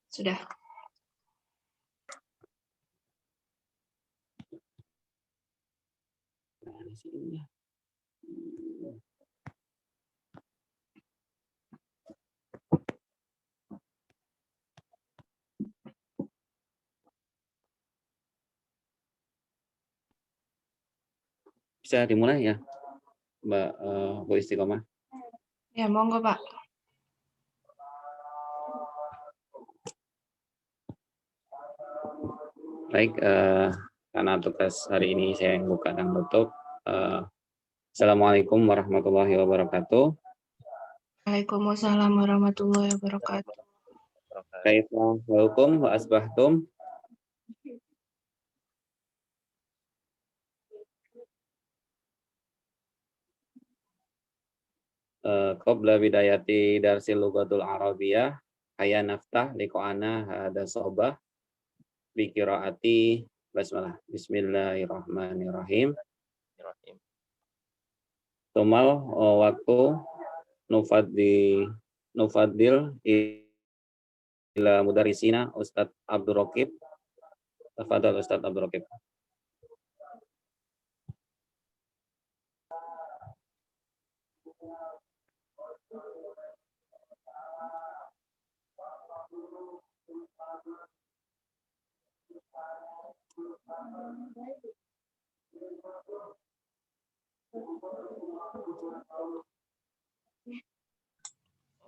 Sudah. Bisa dimulai ya, Mbak Bu Istiqomah? Ya, monggo Pak. Baik, karena tugas hari ini saya yang buka dan tutup. Assalamualaikum warahmatullahi wabarakatuh. Waalaikumsalam warahmatullahi wabarakatuh. Kaifa halukum wa asbahtum? Qabla bidayati darsil lughatul arabiyah hayya naftah liqa'ana hada sobah bi qiraati basmalah. Bismillahirrahmanirrahim. Tumal waktu nufadil ila mudarisina Ustadz Abdul Raqib. Tafadhal Ustadz Abdul Raqib.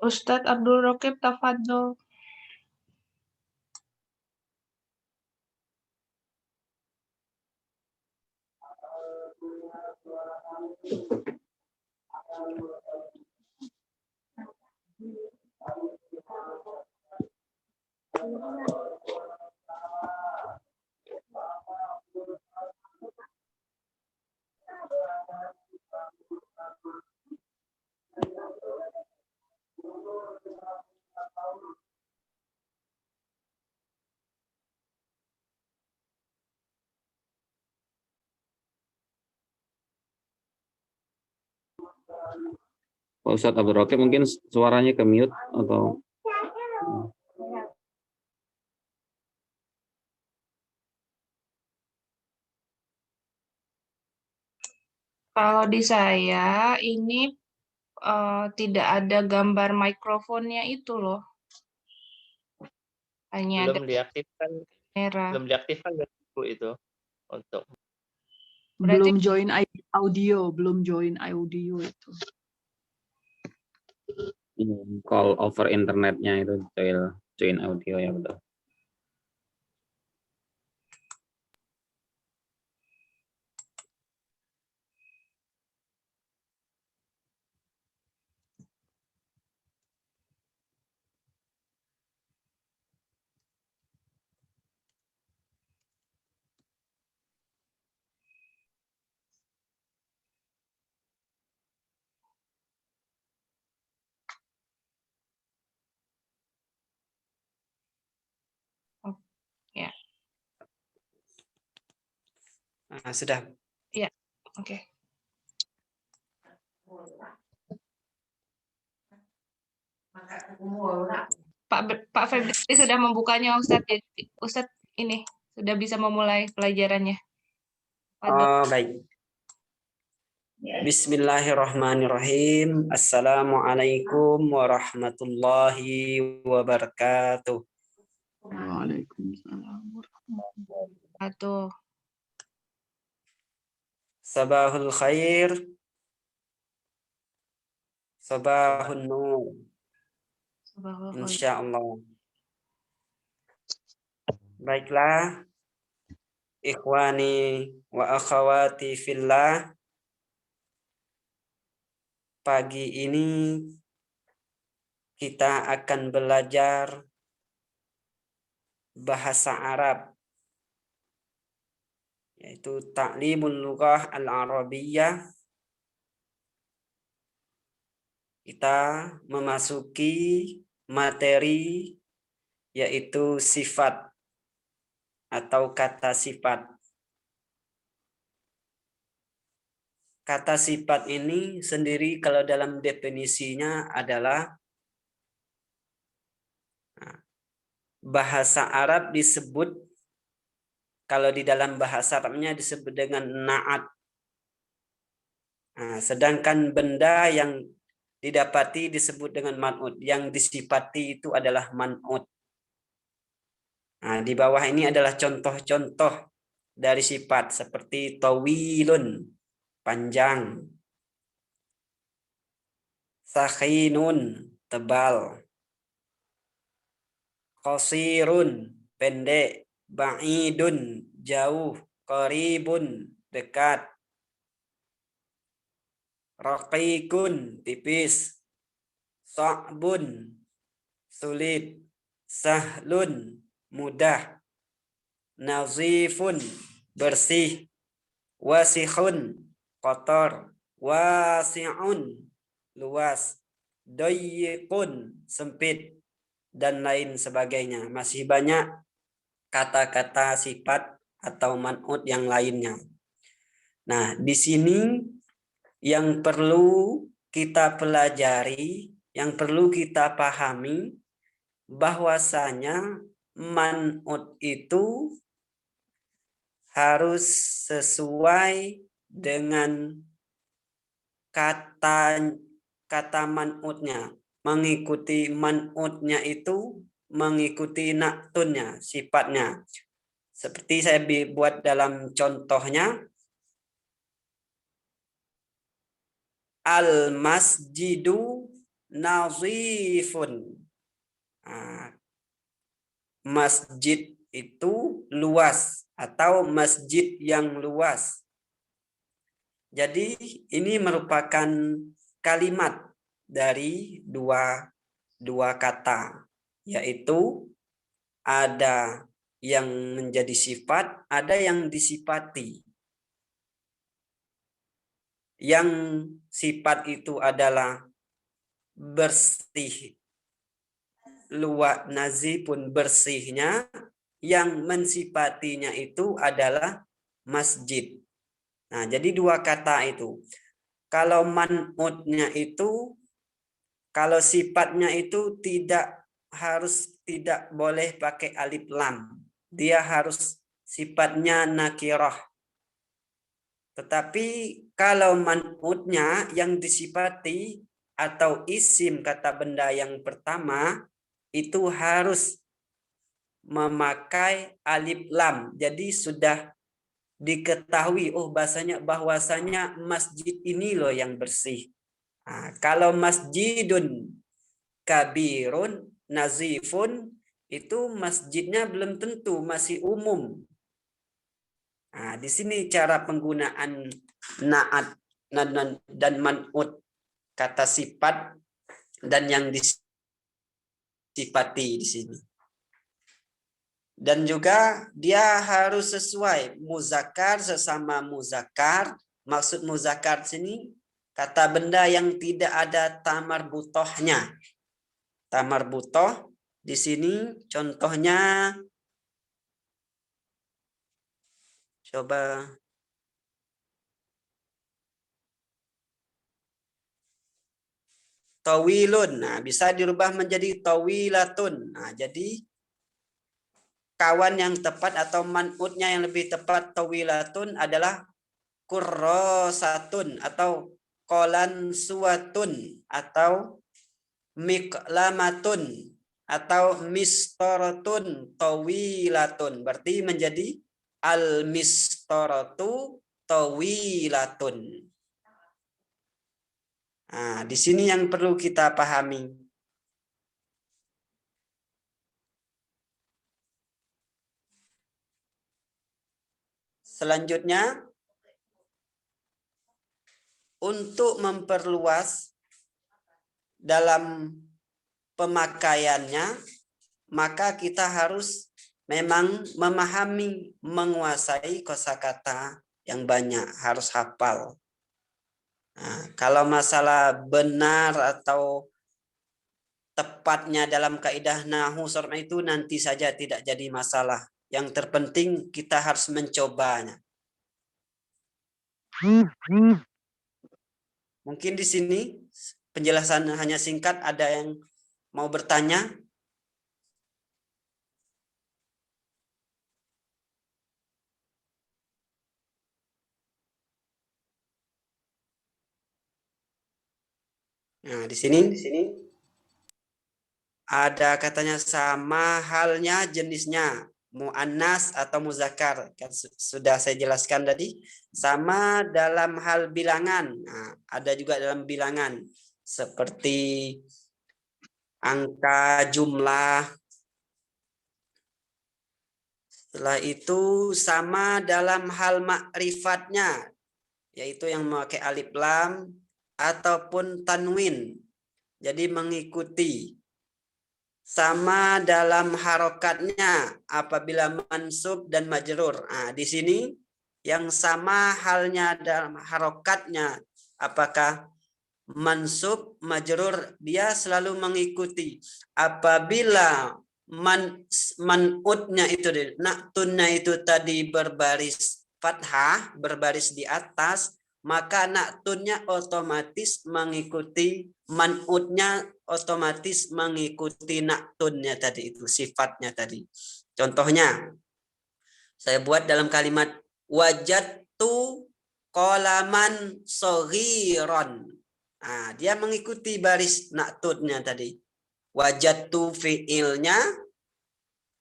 Ustadz Abdul Raqib, tafadhol. Pak Ustadz Abdul Raqib mungkin suaranya ke mute atau Kalau di saya ini tidak ada gambar mikrofonnya itu loh. Hanya ada belum diaktifkan merah. Bu itu untuk Berarti belum join audio, belum join audio itu. call over internetnya itu join audio ya betul. ya. Sudah. Ya, oke. Pak Febri sudah membukanya Ustadz. Jadi Ustadz ini sudah bisa memulai pelajarannya. Oh, baik. Bismillahirrahmanirrahim. Assalamualaikum warahmatullahi wabarakatuh. Waalaikumsalam warahmatullahi Wabarakatuh. Sabahul khair. Sabahun nur. Insyaallah. Baiklah. Ikhwani wa akhawati fillah. Pagi ini kita akan belajar bahasa Arab, yaitu Ta'limul Lughah Al-Arabiyyah. Kita memasuki materi yaitu sifat atau kata sifat. Kata sifat ini sendiri kalau dalam definisinya adalah bahasa Arab disebut, kalau di dalam bahasa Arabnya disebut dengan na'at. Nah, sedangkan benda yang didapati disebut dengan man'ut, yang disifati itu adalah man'ut. Nah, di bawah ini adalah contoh-contoh dari sifat seperti tawilun, panjang, sakhinun, tebal, qasirun, pendek, ba'idun, jauh, qaribun, dekat, raqiqun, tipis, sa'bun, sulit, sahlun, mudah, nazifun, bersih, wasikhun, kotor, wasi'un, luas, doyikun, sempit, dan lain sebagainya. Masih banyak kata-kata sifat atau man'ut yang lainnya. Nah, di sini yang perlu kita pelajari, yang perlu kita pahami, bahwasanya man'ut itu harus sesuai dengan kata man'utnya, mengikuti man'utnya itu mengikuti na'tunnya, sifatnya. Seperti saya buat dalam contohnya, al-masjidu nazifun. Nah, masjid itu luas atau masjid yang luas. Jadi ini merupakan kalimat dari dua kata, yaitu ada yang menjadi sifat, ada yang disifati. Yang sifat itu adalah bersih, luas, nazifun, bersihnya. Yang mensifatinya itu adalah masjid. Nah, jadi dua kata itu. Kalau man'utnya itu, kalau sifatnya itu tidak boleh pakai alif lam. Dia harus sifatnya nakirah. Tetapi kalau man'utnya yang disifati atau isim kata benda yang pertama itu harus memakai alif lam. Jadi sudah diketahui, oh bahwasanya masjid ini loh yang bersih. Nah, kalau masjidun kabirun nazifun, itu masjidnya belum tentu, masih umum. Nah, di sini cara penggunaan na'at dan man'ut, kata sifat dan yang disifati di sini. Dan juga dia harus sesuai muzakkar sesama muzakkar. Maksud muzakkar sini kata benda yang tidak ada tamar butohnya. Tamar butoh di sini contohnya, coba tawilun. Nah, bisa dirubah menjadi tawilatun. Nah, jadi kawan yang tepat atau man'utnya yang lebih tepat tawilatun adalah kurrosatun atau kolan suwatun atau miklamatun atau mistoratun tawilatun. Berarti menjadi al-mistoratu tawilatun. Nah, di sini yang perlu kita pahami. Selanjutnya, untuk memperluas dalam pemakaiannya, maka kita harus memang memahami, menguasai kosakata yang banyak, harus hafal. Nah, kalau masalah benar atau tepatnya dalam kaidah nahwu sarf itu nanti saja, tidak jadi masalah. Yang terpenting kita harus mencobanya. Mungkin di sini penjelasan hanya singkat, ada yang mau bertanya? Nah, di sini ada katanya sama halnya jenisnya, muannas atau muzakkar. Kan sudah saya jelaskan tadi. Sama dalam hal bilangan. Nah, ada juga dalam bilangan seperti angka, jumlah. Setelah itu sama dalam hal makrifatnya, yaitu yang memakai alif lam ataupun tanwin. Jadi mengikuti. Sama dalam harokatnya apabila mansub dan majrur. Nah, di sini yang sama halnya dalam harokatnya, apakah mansub, majrur, dia selalu mengikuti. Apabila man'utnya itu, naktunnya itu tadi berbaris fathah, berbaris di atas, maka naktunnya otomatis mengikuti, man'utnya otomatis mengikuti naktunnya tadi, itu sifatnya tadi. Contohnya, saya buat dalam kalimat wajadtu qalaman shaghiran. Nah, dia mengikuti baris naktudnya tadi. Wajadtu fi'ilnya,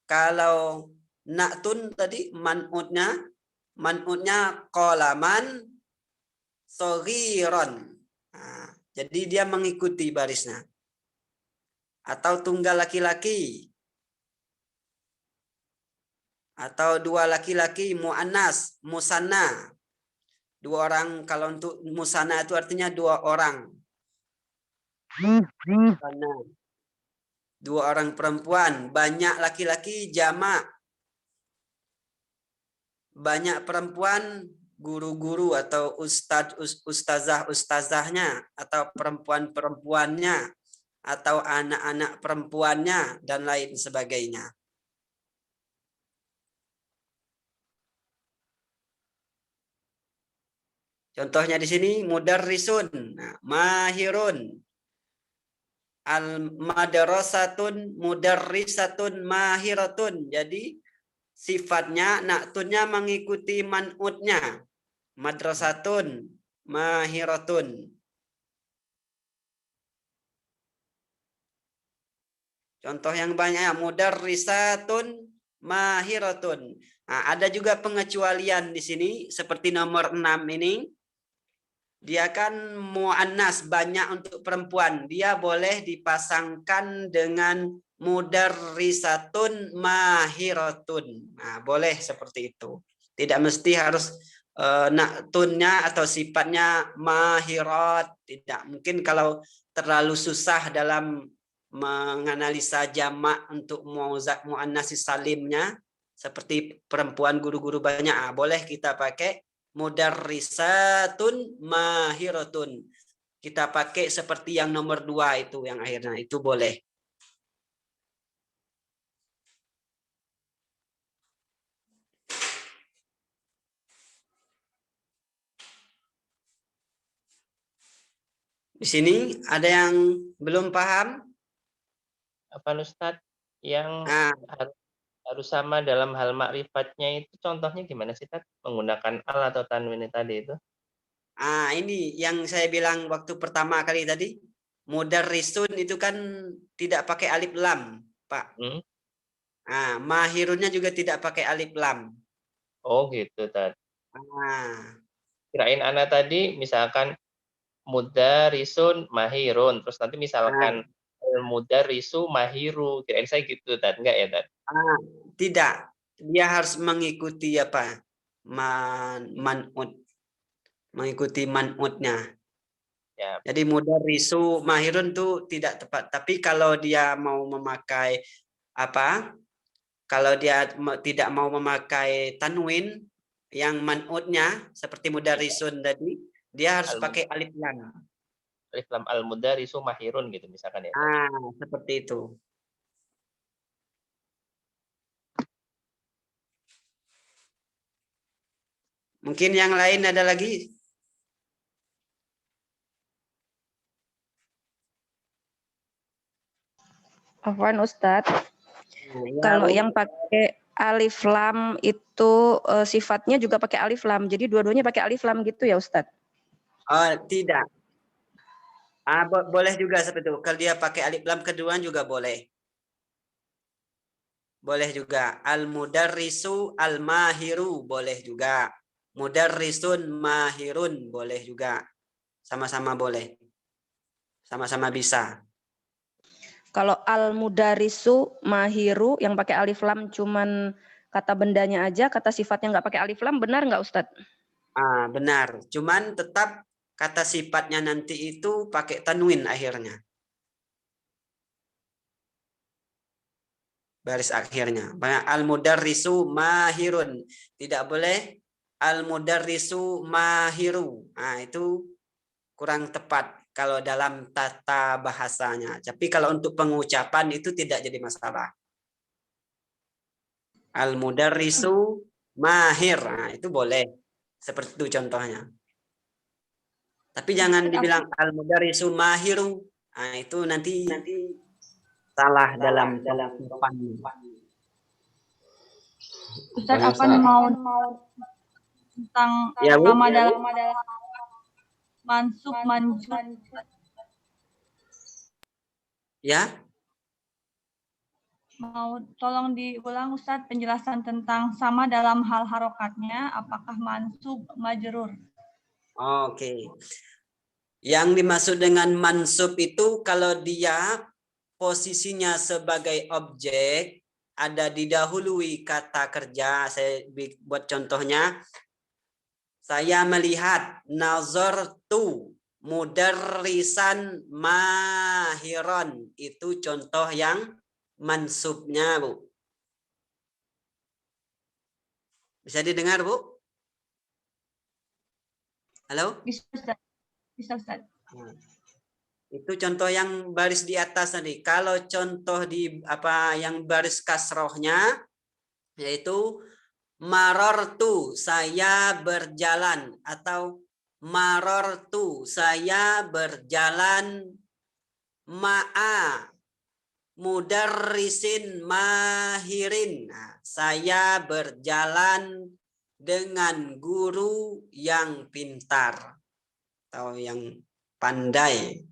kalau naktun tadi man'utnya qalaman shaghiran. Nah, jadi dia mengikuti barisnya. Atau tunggal laki-laki. Atau dua laki-laki, mu'annas, musanna. Dua orang, kalau untuk musanna itu artinya dua orang. Dua orang perempuan, banyak laki-laki, jamak. Banyak perempuan, guru-guru atau ustazahnya, atau perempuan-perempuannya, atau anak-anak perempuannya, dan lain sebagainya. Contohnya di sini mudarrisun, nah, mahirun, al-madrasatun, mudarrisatun, mahiratun. Jadi sifatnya naktunnya mengikuti man'utnya. Madrasatun, mahiratun. Contoh yang banyak, mudarrisatun, mahiratun. Nah, ada juga pengecualian di sini seperti nomor 6 ini. Dia kan mu'annas, banyak untuk perempuan. Dia boleh dipasangkan dengan mudarrisatun mahiratun. Nah, boleh seperti itu. Tidak mesti harus naktunnya atau sifatnya mahirat. Tidak. Mungkin kalau terlalu susah dalam menganalisa jamak untuk mu'annas salimnya, seperti perempuan guru-guru banyak, boleh kita pakai mudarrisatun mahiratun. Kita pakai seperti yang nomor 2 itu, yang akhirnya itu boleh. Di sini ada yang belum paham? Apa Ustadz yang harus sama dalam hal makrifatnya itu contohnya gimana sih Tad? Menggunakan al atau tanwin tadi itu? Ini yang saya bilang waktu pertama kali tadi, mudarrisun itu kan tidak pakai alif lam, Pak. Mahirunnya juga tidak pakai alif lam. Oh gitu Tad. Kirain anak tadi misalkan mudarrisun mahirun, terus nanti misalkan mudarrisu mahiru, kirain saya gitu Tad, enggak ya Tad? Tidak, dia harus mengikuti apa? Man'ut. Mengikuti man'utnya. Ya. Jadi mudarrisu mahirun itu tidak tepat. Tapi kalau dia mau memakai apa? Kalau dia tidak mau memakai tanwin yang man'utnya seperti mudarrisun tadi, dia harus pakai alif lam. Alif lam al-mudarrisu mahirun gitu misalkan ya. Seperti itu. Mungkin yang lain ada lagi? Afwan Ustadz, kalau yang pakai alif lam itu sifatnya juga pakai alif lam, jadi dua-duanya pakai alif lam gitu ya Ustadz? Tidak. Boleh juga seperti itu. Kalau dia pakai alif lam kedua juga boleh. Boleh juga. Al-mudarrisu al-mahiru boleh juga. Mudarrisun mahirun boleh juga. Sama-sama boleh. Sama-sama bisa. Kalau al-mudarisu mahiru yang pakai alif lam cuman kata bendanya aja, kata sifatnya nggak pakai alif lam, benar nggak Ustadz? Benar. Cuman tetap kata sifatnya nanti itu pakai tanwin akhirnya. Baris akhirnya. Al-mudarrisu mahirun. Tidak boleh al-mudarrisu mahiru. Itu kurang tepat kalau dalam tata bahasanya. Tapi kalau untuk pengucapan itu tidak jadi masalah. Al-mudarrisu mahir. Itu boleh. Seperti itu contohnya. Tapi jangan dibilang al-mudarrisu mahiru. Itu nanti salah dalam pengucapan. Ustaz, apa mau tentang sama dalam mansub manjur? Ya? Mau tolong diulang Ustaz penjelasan tentang sama dalam hal harokatnya, apakah mansub majrur? Oke. Yang dimaksud dengan mansub itu kalau dia posisinya sebagai objek, ada didahului kata kerja. Saya buat contohnya. Saya melihat nazartu mudarrisan mahiron. Itu contoh yang mansubnya, Bu. Bisa didengar, Bu? Halo? Bisa Ustaz. Bisa Ustaz. Itu contoh yang baris di atas tadi. Kalau contoh di yang baris kasrohnya, yaitu marortu, saya berjalan, atau marortu, saya berjalan ma'a mudarrisin mahirin. Saya berjalan dengan guru yang pintar atau yang pandai.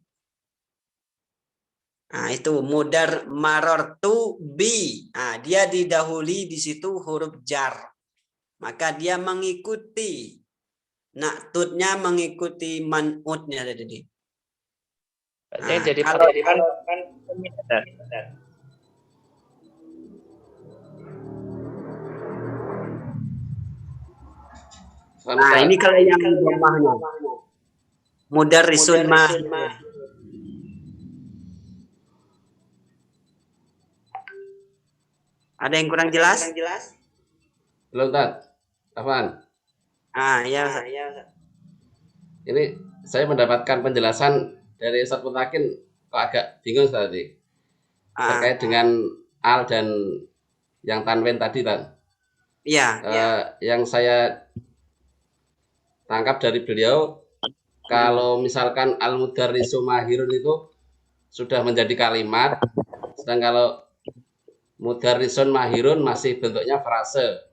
Itu marortu bi. Dia didahului di situ huruf jar. Maka dia mengikuti. Naktutnya mengikuti man'utnya tadi. Jadi kalau ini kalau yang dhammahnya. Mudarrisun mahir. Ada yang kurang jelas? Belum, Tat. Apaan? Ya. Ini saya mendapatkan penjelasan dari Ustaz Mutakin kok agak bingung tadi. Terkait dengan al dan yang tanwin tadi, Tan. Iya. Yang saya tangkap dari beliau, kalau misalkan al-mudarrisu mahirun itu sudah menjadi kalimat, sedang kalau mudarrisun mahirun masih bentuknya frase.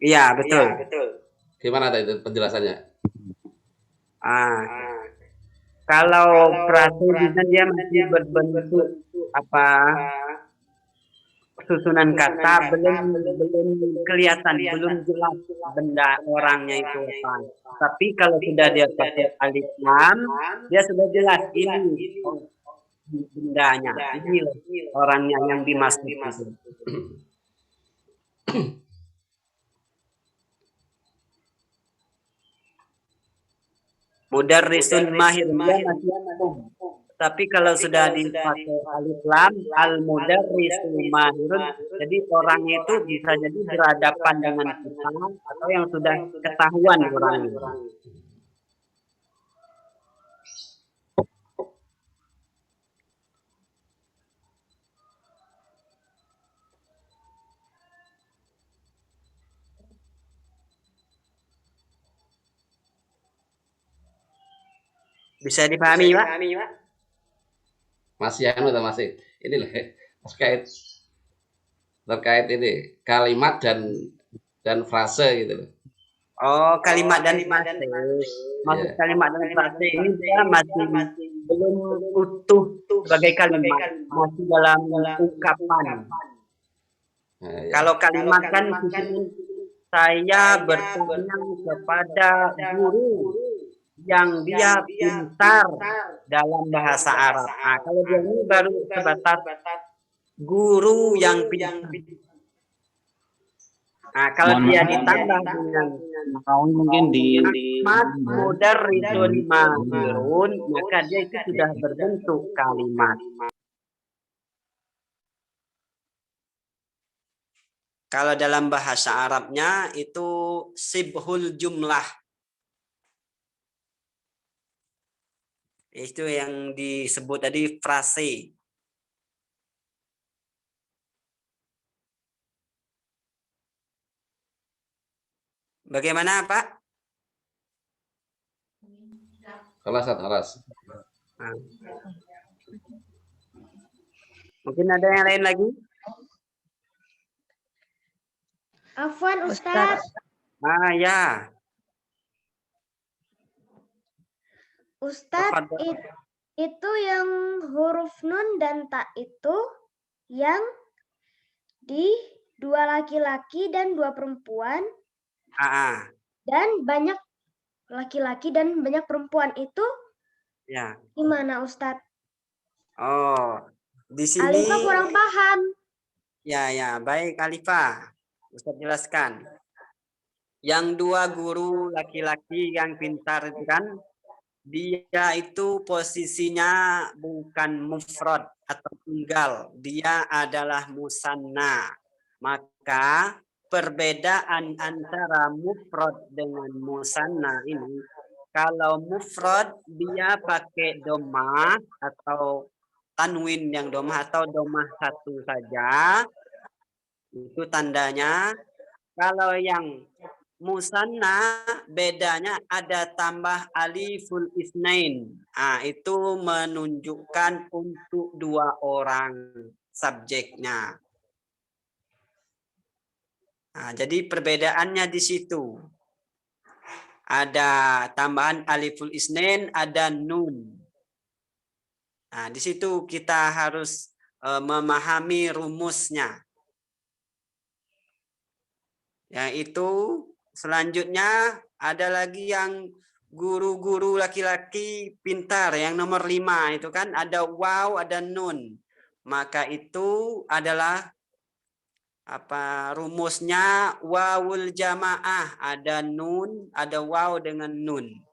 Iya, betul. Gimana itu penjelasannya? Kalau frase bisa dia masih berbentuk susunan kata, belum kelihatan, belum jelas benda orangnya itu apa. Tapi kalau sudah dia pakai alif lam, dia sudah jelas ini bendanya, ini orangnya yang dimaksud. Mudarrisun mahir, dia masih tapi kalau sudah dipakai alif lam, al-mudarrisu mahirun, jadi orang itu bisa jadi berhadapan dengan kita atau yang sudah ketahuan orangnya. Bisa dipahami, Pak? Masih masih. Ini lah terkait ini kalimat dan frase gitu loh. Kalimat dan frase. Maksud kalimat dan frase ini dia masih belum utuh sebagai kalimat, masih dalam ungkapan. Ya. Kalau kalimat kan di sini, saya bertanya kepada guru yang dia pintar dalam bahasa Arab. Nah, kalau dia ini baru sebatas guru yang pintar. Nah, kalau dia ditambah dengan mungkin di kalimat mudarrisun mahirun, maka dia itu sudah berbentuk kalimat. Kalau dalam bahasa Arabnya itu sibhul jumlah. Itu yang disebut tadi frase. Bagaimana, Pak? Kelas. Nah. Mungkin ada yang lain lagi? Afwan Ustaz. Ya. Ustaz, itu yang huruf nun dan ta itu yang di 2 laki-laki dan 2 perempuan. Dan banyak laki-laki dan banyak perempuan itu ya. Gimana Ustaz? Oh, di sini Alifah kurang paham. Ya, baik Alifah. Ustaz jelaskan. Yang 2 guru laki-laki yang pintar itu kan, dia itu posisinya bukan mufrad atau tunggal, dia adalah musanna. Maka perbedaan antara mufrad dengan musanna ini, kalau mufrad dia pakai domah atau tanwin yang domah atau domah satu saja, itu tandanya. Kalau yang musanna bedanya ada tambah aliful isnain. Itu menunjukkan untuk 2 orang subjeknya. Jadi perbedaannya di situ. Ada tambahan aliful isnain, ada nun. Di situ kita harus memahami rumusnya. Yaitu selanjutnya ada lagi yang guru-guru laki-laki pintar yang nomor 5 itu kan ada waw, ada nun. Maka itu adalah rumusnya wawul jamaah, ada nun, ada waw dengan nun.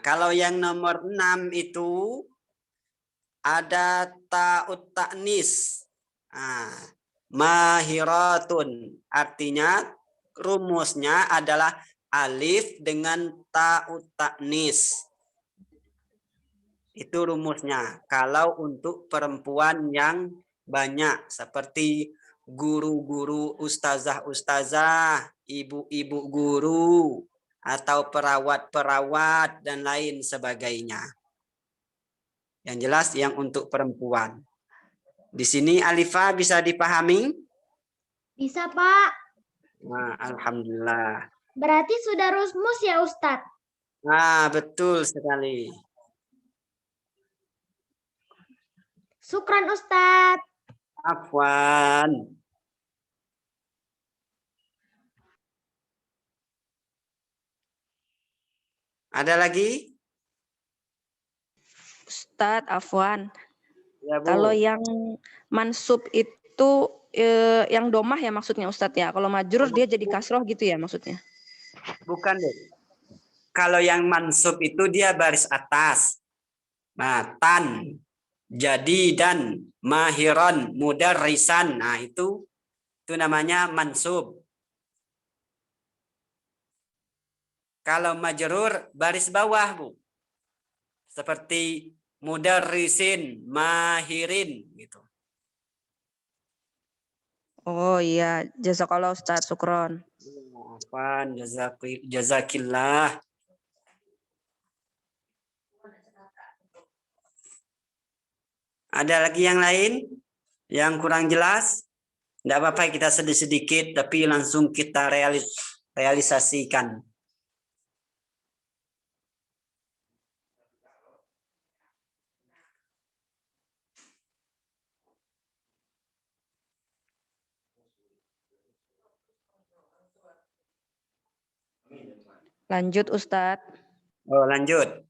Kalau yang nomor 6 itu ada ta'ut ta'nis. Mahiratun, artinya rumusnya adalah alif dengan ta'ut ta'nis. Itu rumusnya. Kalau untuk perempuan yang banyak seperti guru-guru, ustazah-ustazah, ibu-ibu guru, atau perawat-perawat dan lain sebagainya. Yang jelas yang untuk perempuan. Di sini Alifah bisa dipahami? Bisa, Pak. Alhamdulillah. Berarti sudah rumus ya, Ustadz? Betul sekali. Syukran, Ustadz. Afwan. Ada lagi? Ustadz, afwan. Ya, Bu. Kalau yang mansub itu yang domah ya maksudnya Ustadz ya. Kalau majrur dia jadi kasroh gitu ya maksudnya. Bukan deh. Kalau yang mansub itu dia baris atas. Tan, jadi dan mahiron, mudarrisan. Itu namanya mansub. Kalau majrur baris bawah, Bu. Seperti mudarrisin, mahirin gitu. Oh iya, jazakallah Ustaz, syukron. Apaan, jazakillah. Ada lagi yang lain yang kurang jelas? Tidak apa-apa, kita sedikit tapi langsung kita realisasikan. Lanjut Ustadz. Oh, lanjut.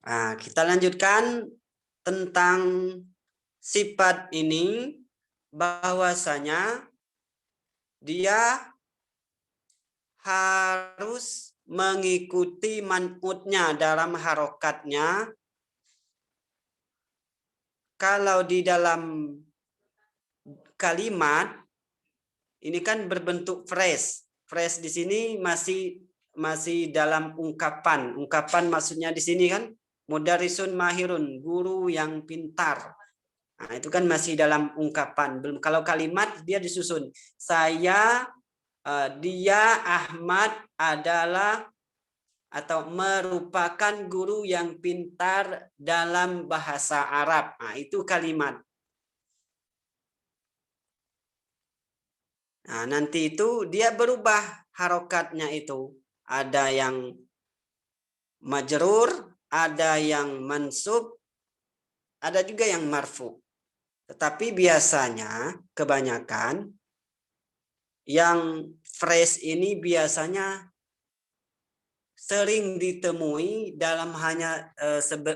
Nah, kita lanjutkan tentang sifat ini, bahwasanya dia harus mengikuti man'utnya dalam harokatnya. Kalau di dalam kalimat ini kan berbentuk phrase. Phrase di sini masih dalam ungkapan. Ungkapan maksudnya di sini kan mudarrisun mahirun, guru yang pintar. Nah, itu kan masih dalam ungkapan. Belum, kalau kalimat dia disusun. Dia Ahmad adalah atau merupakan guru yang pintar dalam bahasa Arab. Nah, itu kalimat. Nah, nanti itu dia berubah harokatnya itu. Ada yang majrur, ada yang mansub, ada juga yang marfu. Tetapi biasanya kebanyakan yang phrase ini biasanya sering ditemui dalam hanya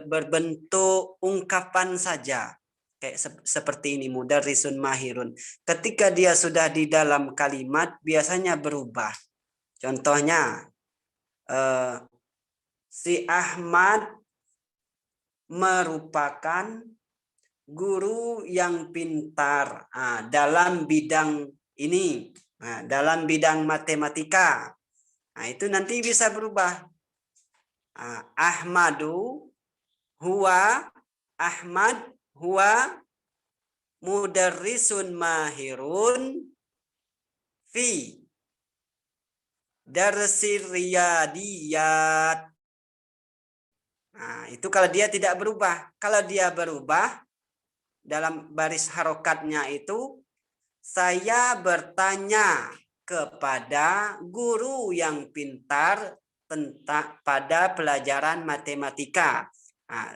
berbentuk ungkapan saja. Kayak seperti ini, mudarrisun mahirun. Ketika dia sudah di dalam kalimat biasanya berubah. Contohnya si Ahmad merupakan guru yang pintar dalam bidang ini, dalam bidang matematika. Nah, itu nanti bisa berubah. Ahmad huwa mudarrisun mahirun fi darsir riyadiyat. Nah, itu kalau dia tidak berubah. Kalau dia berubah dalam baris harokatnya itu, saya bertanya kepada guru yang pintar tentang pada pelajaran matematika.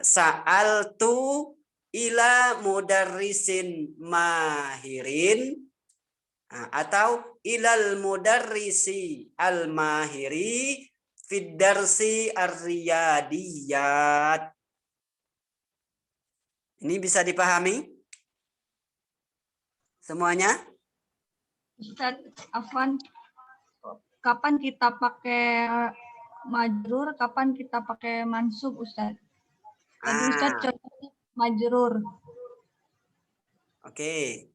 Sa'altu ila mudarrisin mahirin, atau ilal mudarrisi al-mahiri fid darsi ar-riyadiyat. Ini bisa dipahami semuanya? Ustadz Afwan, kapan kita pakai majrur, kapan kita pakai mansub, Ustadz? Tadi Ustadz contohnya majrur. Oke.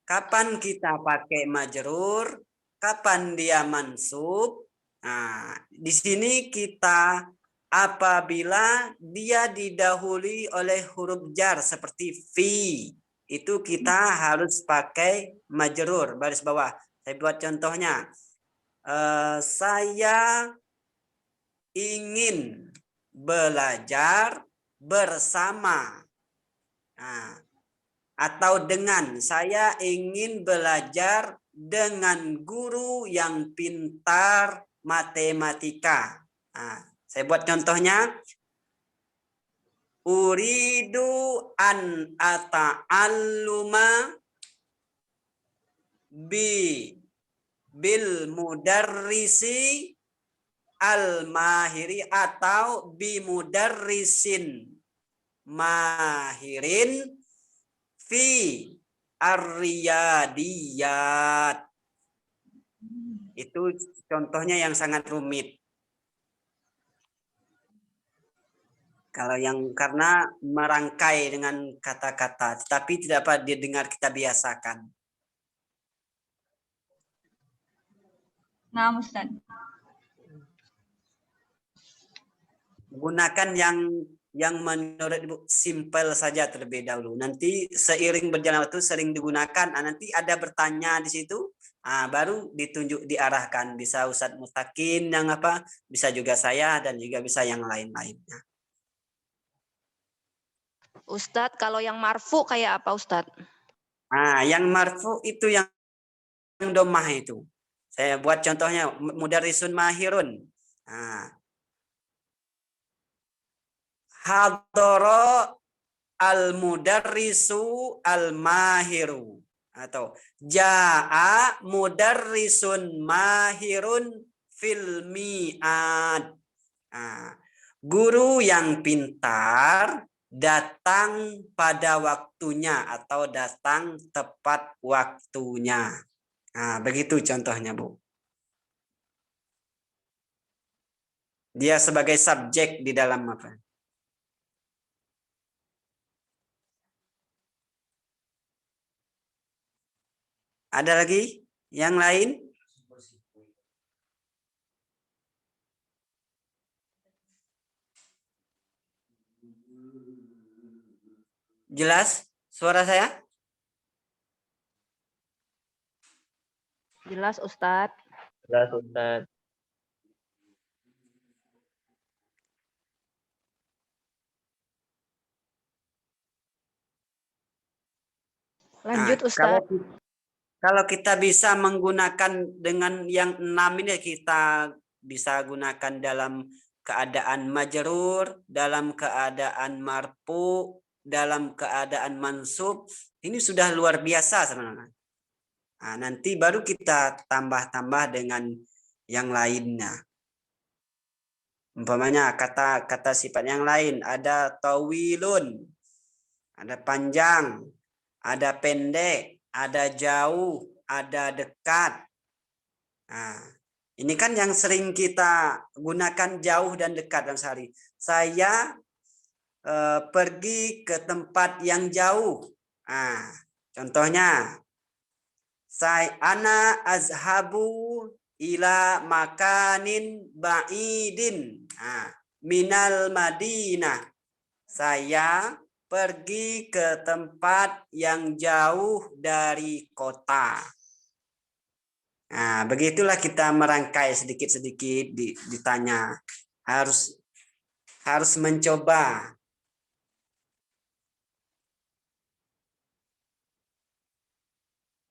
Kapan kita pakai majrur, kapan dia mansub? Nah, di sini kita apabila dia didahului oleh huruf jar seperti fi, itu kita harus pakai majrur, baris bawah. Saya buat contohnya. Saya ingin belajar bersama. Nah, atau dengan, saya ingin belajar dengan guru yang pintar matematika. Nah, saya buat contohnya. Uridu an ata'alluma bil mudarrisi al-mahiri atau bi mudarrisin mahirin fi ar-riyadiyat. Itu contohnya yang sangat rumit. Kalau yang karena merangkai dengan kata-kata, tetapi tidak dapat didengar, kita biasakan. Nah, Ustaz. Gunakan yang menurut Ibu simple saja terlebih dahulu. Nanti seiring berjalan waktu sering digunakan. Nanti ada bertanya di situ, baru ditunjuk diarahkan. Bisa Ustadz Mustaqim yang apa, bisa juga saya dan juga bisa yang lain-lainnya. Ustadz, kalau yang marfu kayak apa Ustadz? Yang marfu itu yang domah itu. Saya buat contohnya, mudarrisun mahirun. Hadara al-mudarrisu al-mahiru. Atau ja'a mudarrisun mahirun fil mi'ad. Guru yang pintar datang pada waktunya atau datang tepat waktunya. Begitu contohnya, Bu. Dia sebagai subjek di dalam apa? Ada lagi yang lain? Jelas suara saya? Jelas, Ustadz. Jelas, Ustadz. Lanjut, Ustadz. Kalau kita bisa menggunakan dengan yang 6 ini, kita bisa gunakan dalam keadaan majrur, dalam keadaan marfu, dalam keadaan mansub. Ini sudah luar biasa sebenarnya. Nanti baru kita tambah-tambah dengan yang lainnya. Umpamanya kata-kata sifat yang lain, ada tawilun, ada panjang, ada pendek, ada jauh, ada dekat. Ini kan yang sering kita gunakan, jauh dan dekat dalam sehari. Saya pergi ke tempat yang jauh. Contohnya, ana azhabu ila makanin ba'idin minal Madinah. Saya pergi ke tempat yang jauh dari kota. Begitulah kita merangkai sedikit-sedikit ditanya. Harus mencoba.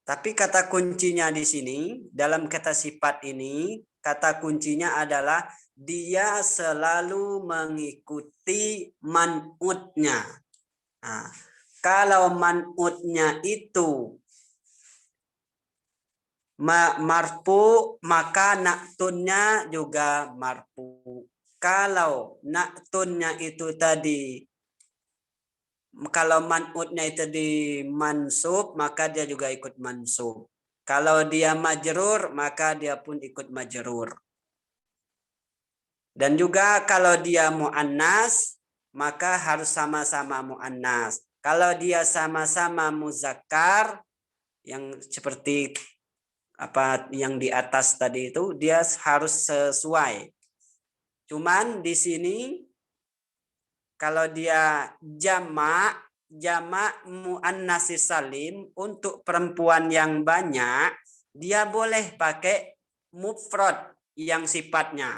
Tapi kata kuncinya di sini, dalam kata sifat ini, kata kuncinya adalah dia selalu mengikuti man'utnya. Kalau man'utnya itu marfu, maka na'tunnya juga marfu. Kalau na'tunnya itu tadi, kalau man'utnya itu di mansub, maka dia juga ikut mansub. Kalau dia majrur, maka dia pun ikut majrur. Dan juga kalau dia mu'annas, maka harus sama-sama mu'annas. Kalau dia sama-sama muzakkar, yang seperti apa yang di atas tadi itu, dia harus sesuai. Cuman di sini kalau dia jamak muannas salim untuk perempuan yang banyak, dia boleh pakai mufrad yang sifatnya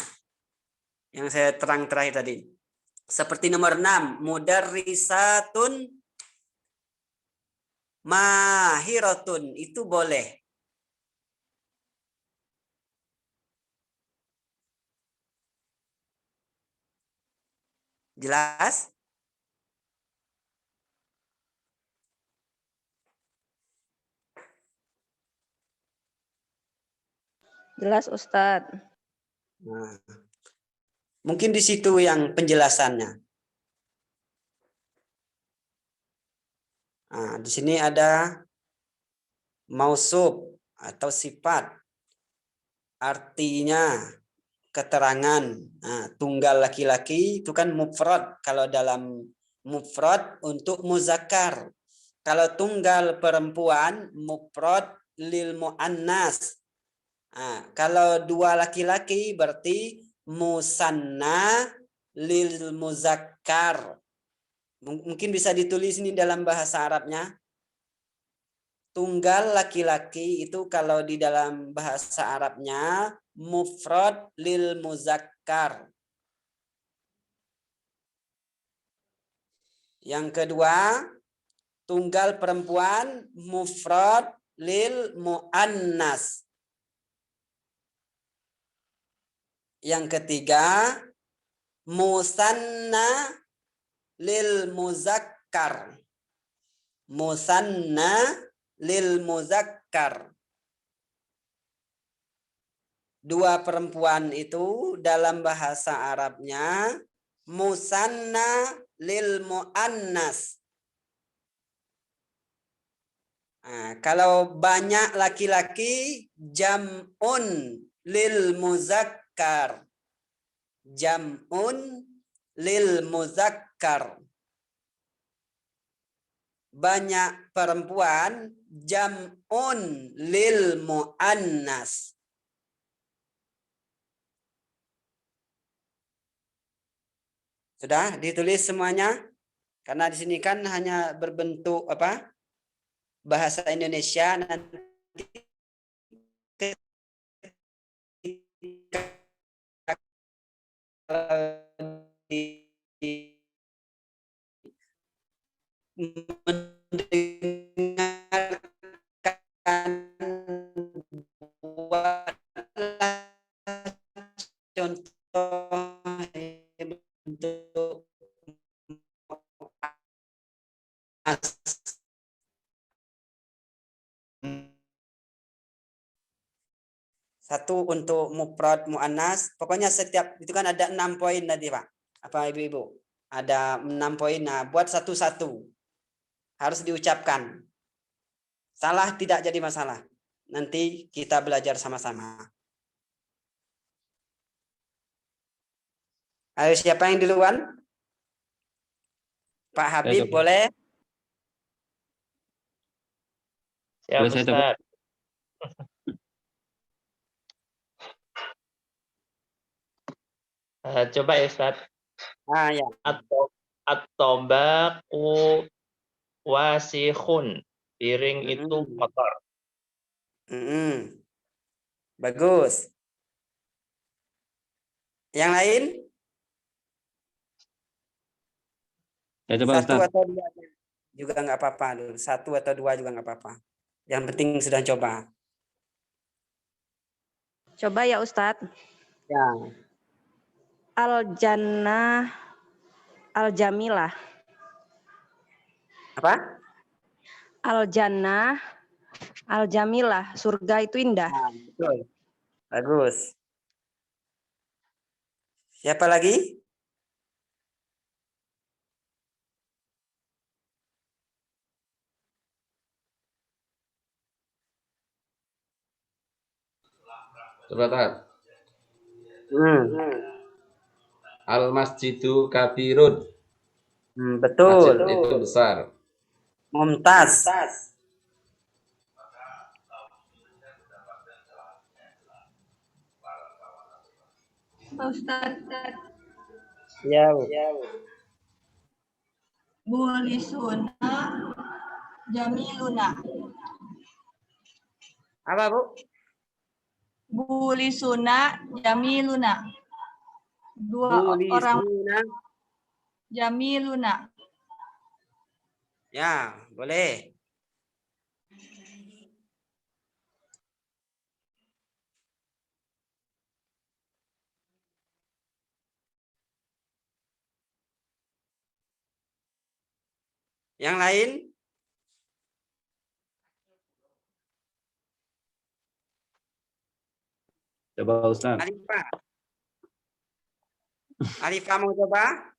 yang saya terang terakhir tadi. Seperti nomor 6, mudarrisatun mahiratun, itu boleh. Jelas? Jelas, Ustadz. Mungkin di situ yang penjelasannya. Di sini ada mausub atau sifat. Artinya keterangan. Tunggal laki-laki itu kan mufrad. Kalau dalam mufrad untuk muzakkar. Kalau tunggal perempuan mufrad lil muannas. Kalau dua laki-laki berarti musanna lil muzakkar. Mungkin bisa ditulis ini dalam bahasa Arabnya. Tunggal laki-laki itu kalau di dalam bahasa Arabnya mufrad lil muzakkar. Yang kedua, tunggal perempuan mufrad lil muannas. Yang ketiga, musanna lil muzakkar. Musanna lil muzakkar. dua perempuan itu dalam bahasa Arabnya musanna lil muannas. Nah, kalau banyak laki-laki jam'un lil muzakkar. Jam'un lil muzakkar. Banyak perempuan jam'un lil muannas. Sudah ditulis semuanya? Karena di sini kan hanya berbentuk apa? Bahasa Indonesia, nanti mendengarkan buatlah contoh bentuk satu untuk mufrad muannas. Pokoknya setiap itu kan ada 6 poin tadi, Pak. Apa Ibu-ibu? Ada 6 poin. Nah, buat satu-satu. Harus diucapkan. Salah tidak jadi masalah. Nanti kita belajar sama-sama. Ayo, siapa yang duluan? Pak Habib boleh? Siap, Boleh saya coba? Ustaz. Coba ya, Ustaz. Ya. At-tobaqu wasikhun. Piring itu kotor. Bagus. Yang lain? Ya, coba, Satu Ustaz. atau dua juga nggak apa-apa. Satu atau dua juga nggak apa-apa. Yang penting sudah coba. Coba ya Ustadz. Ya. Al-Jannah Al-Jamilah. Apa? Al-Jannah Al-Jamilah. Surga itu indah. Nah, betul. Bagus. Siapa lagi? Coba Tat. Al-masjidu kabirun. Betul. Masjid itu besar. Mumtaz. Ustaz. Ya. Bulisuna jamiluna. Apa, Bu? Bulisuna jamiluna. Dua orang jamiluna. Ya, boleh. Yang lain? Coba Ustaz. Arifah mau coba?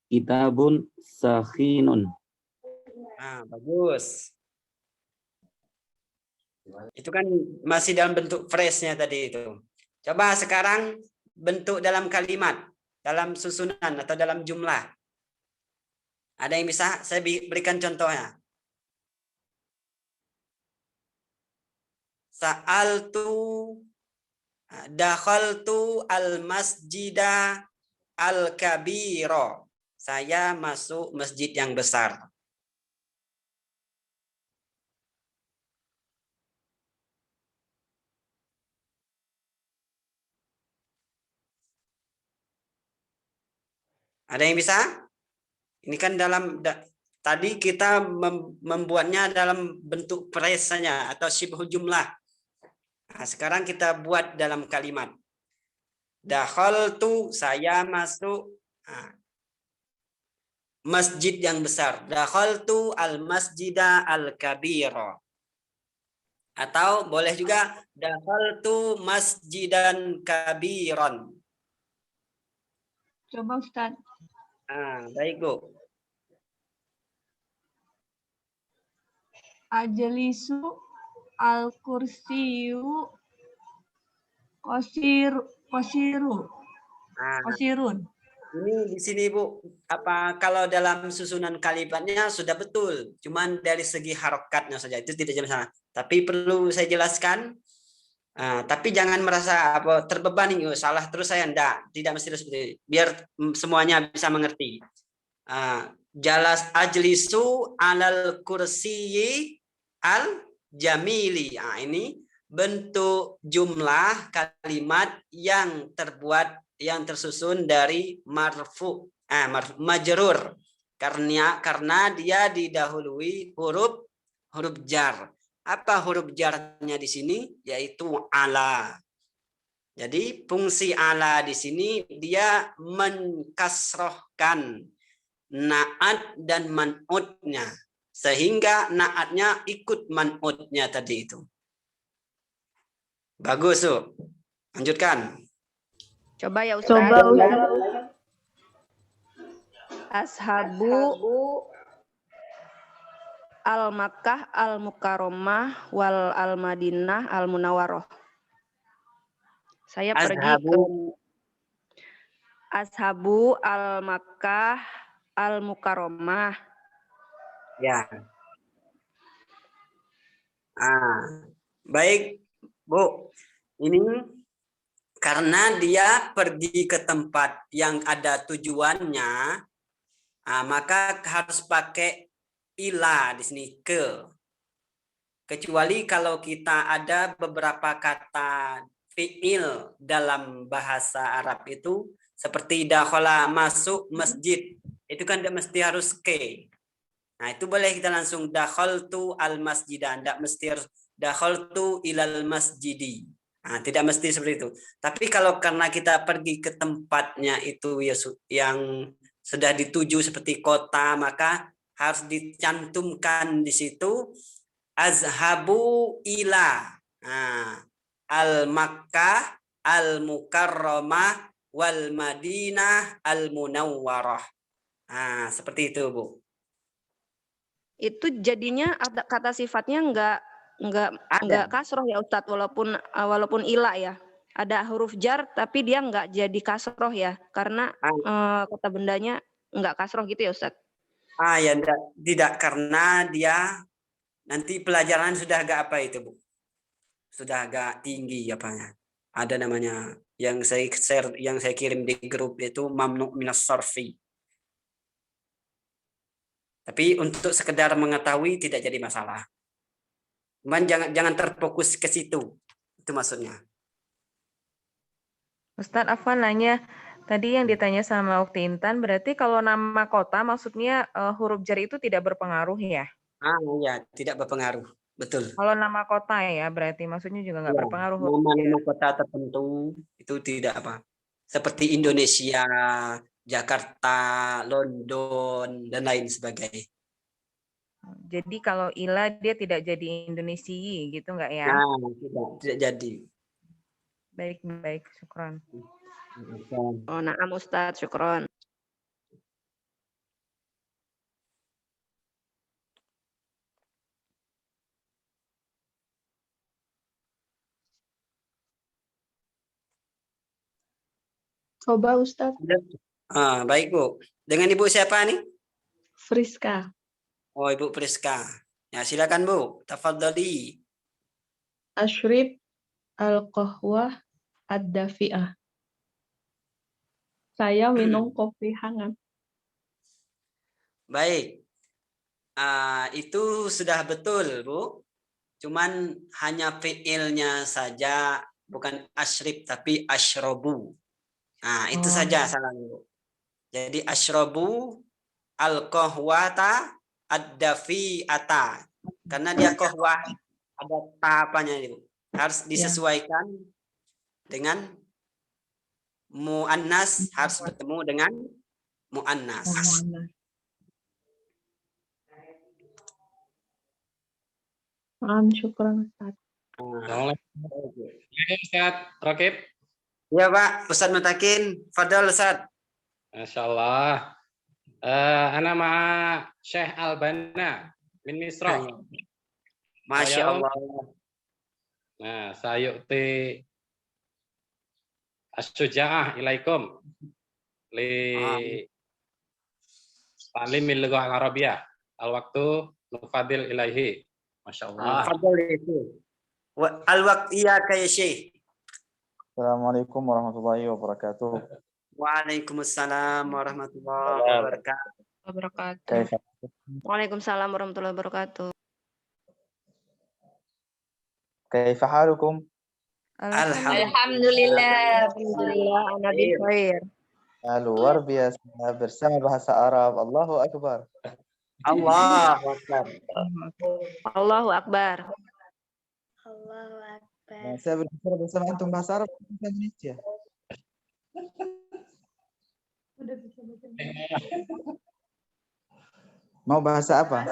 Kitabun sakhinun. Nah, bagus. Itu kan masih dalam bentuk phrase-nya tadi itu. Coba sekarang bentuk dalam kalimat, dalam susunan atau dalam jumlah. Ada yang bisa saya berikan contohnya? Sa'altu, dakhaltu al-masjida al-kabiro. Saya masuk masjid yang besar. Ada yang bisa? Ini kan dalam tadi kita membuatnya dalam bentuk presanya atau syibhu jumlah. Nah, sekarang kita buat dalam kalimat. Dakhaltu, saya masuk. Nah, masjid yang besar. Dakhaltu al-masjida al-kabira. Atau boleh juga dakhaltu masjidan kabiran. Coba Ustaz. Baik, Bu. Ajlisu al-kursiyu kosirun. Ini di sini, Bu, kalau dalam susunan kalimatnya sudah betul, cuman dari segi harokatnya saja itu tidak masalah. Tapi perlu saya jelaskan, tapi jangan merasa terbebani, salah terus saya tidak mesti seperti itu. Biar semuanya bisa mengerti. Jalas ajlisu alal kursiyi al jamili. Ini bentuk jumlah kalimat yang tersusun dari marfu, majrur, karena dia didahului huruf jar. Apa huruf jarnya di sini? Yaitu ala. Jadi fungsi ala di sini dia mengkasrohkan naat dan man'utnya, sehingga naatnya ikut man'utnya tadi itu. Bagus, tuh. Lanjutkan. Coba ya Ustaz. Ashabu al-Makkah al-Mukarramah wal al-Madinah al-Munawwaroh. Saya pergi ke Ashabu al-Makkah al-Mukarramah. Ya. Baik, Bu. Ini karena dia pergi ke tempat yang ada tujuannya, maka harus pakai ila di sini, ke. Kecuali kalau kita ada beberapa kata fi'il dalam bahasa Arab itu, seperti dakhala, masuk masjid, itu kan mesti harus ke. Nah, itu boleh kita langsung dakhaltu al masjidan, tidak mesti dakhaltu ilal masjidi. Tidak mesti seperti itu. Tapi kalau karena kita pergi ke tempatnya itu ya yang sudah dituju seperti kota, maka harus dicantumkan di situ azhabu ila al-Makkah al-Mukarramah wal Madinah al-Munawwarah. Seperti itu, Bu. Itu jadinya kata sifatnya enggak kasroh ya Ustadz, walaupun ila ya. Ada huruf jar tapi dia enggak jadi kasroh ya, karena kata bendanya enggak kasroh gitu ya Ustadz. Ya tidak, karena dia nanti pelajaran sudah agak Bu? Sudah agak tinggi apanya. Ada namanya yang saya kirim di grup itu mamnu minas sarfi. Tapi untuk sekedar mengetahui tidak jadi masalah. Cuman jangan terfokus ke situ. Itu maksudnya. Ustadz Afwan nanya, tadi yang ditanya sama Ukti Intan, berarti kalau nama kota maksudnya huruf jar itu tidak berpengaruh ya? Ya, tidak berpengaruh. Betul. Kalau nama kota ya, berarti maksudnya juga nggak berpengaruh. Nama kota tertentu itu tidak apa. Seperti Indonesia, Jakarta, London, dan lain sebagainya. Jadi kalau ila dia tidak jadi Indonesia gitu nggak ya? Tidak jadi. Baik, syukron. Na'am Ustadz, syukron. Coba Ustadz. Baik, Bu. Dengan Ibu siapa nih? Friska. Oh, Ibu Friska. Ya, silakan, Bu. Tafadhali. Ashrib al-qahwah ad-dafi'ah. Saya minum kopi hangat. Baik. Itu sudah betul, Bu. Cuman hanya fi'ilnya saja, bukan ashrib tapi ashrobu. Itu saja salahnya, Bu. Jadi ashrobu al-qahwata ad-dafi'ata. Karena dia qahwah ada tapanya, Bu. Harus disesuaikan dengan muannas, harus bertemu dengan muannas. Syukran Ustaz. Assalamualaikum Ustaz Rakib. Ya Pak, Ustaz Mutakin. Fadal Ustaz. Masya Allah. Ana ma'a Syekh Albana min Misra. Masya Allah. Nah, sayu'ti as-suja'ah ilaikum li ta'limil lughah al-arabiyyah al-waqtu nufadil ilaihi. Masya Allah. Fadal itu. Al-waqt iyaka ya Syekh. Assalamualaikum warahmatullahi wabarakatuh. Waalaikumsalam warahmatullahi wabarakatuh. Waalaikumsalam warahmatullahi wabarakatuh. كيف حالكم؟ Alhamdulillah. Alhamdulillah, ana bi khair. Luar biasa bersama bahasa Arab. Allahu Akbar. Allahu Akbar. Allahu Akbar. Allahu Akbar. Nah, saya berbicara bersama antum bahasa Arab bahasa Indonesia. Mau bahasa apa?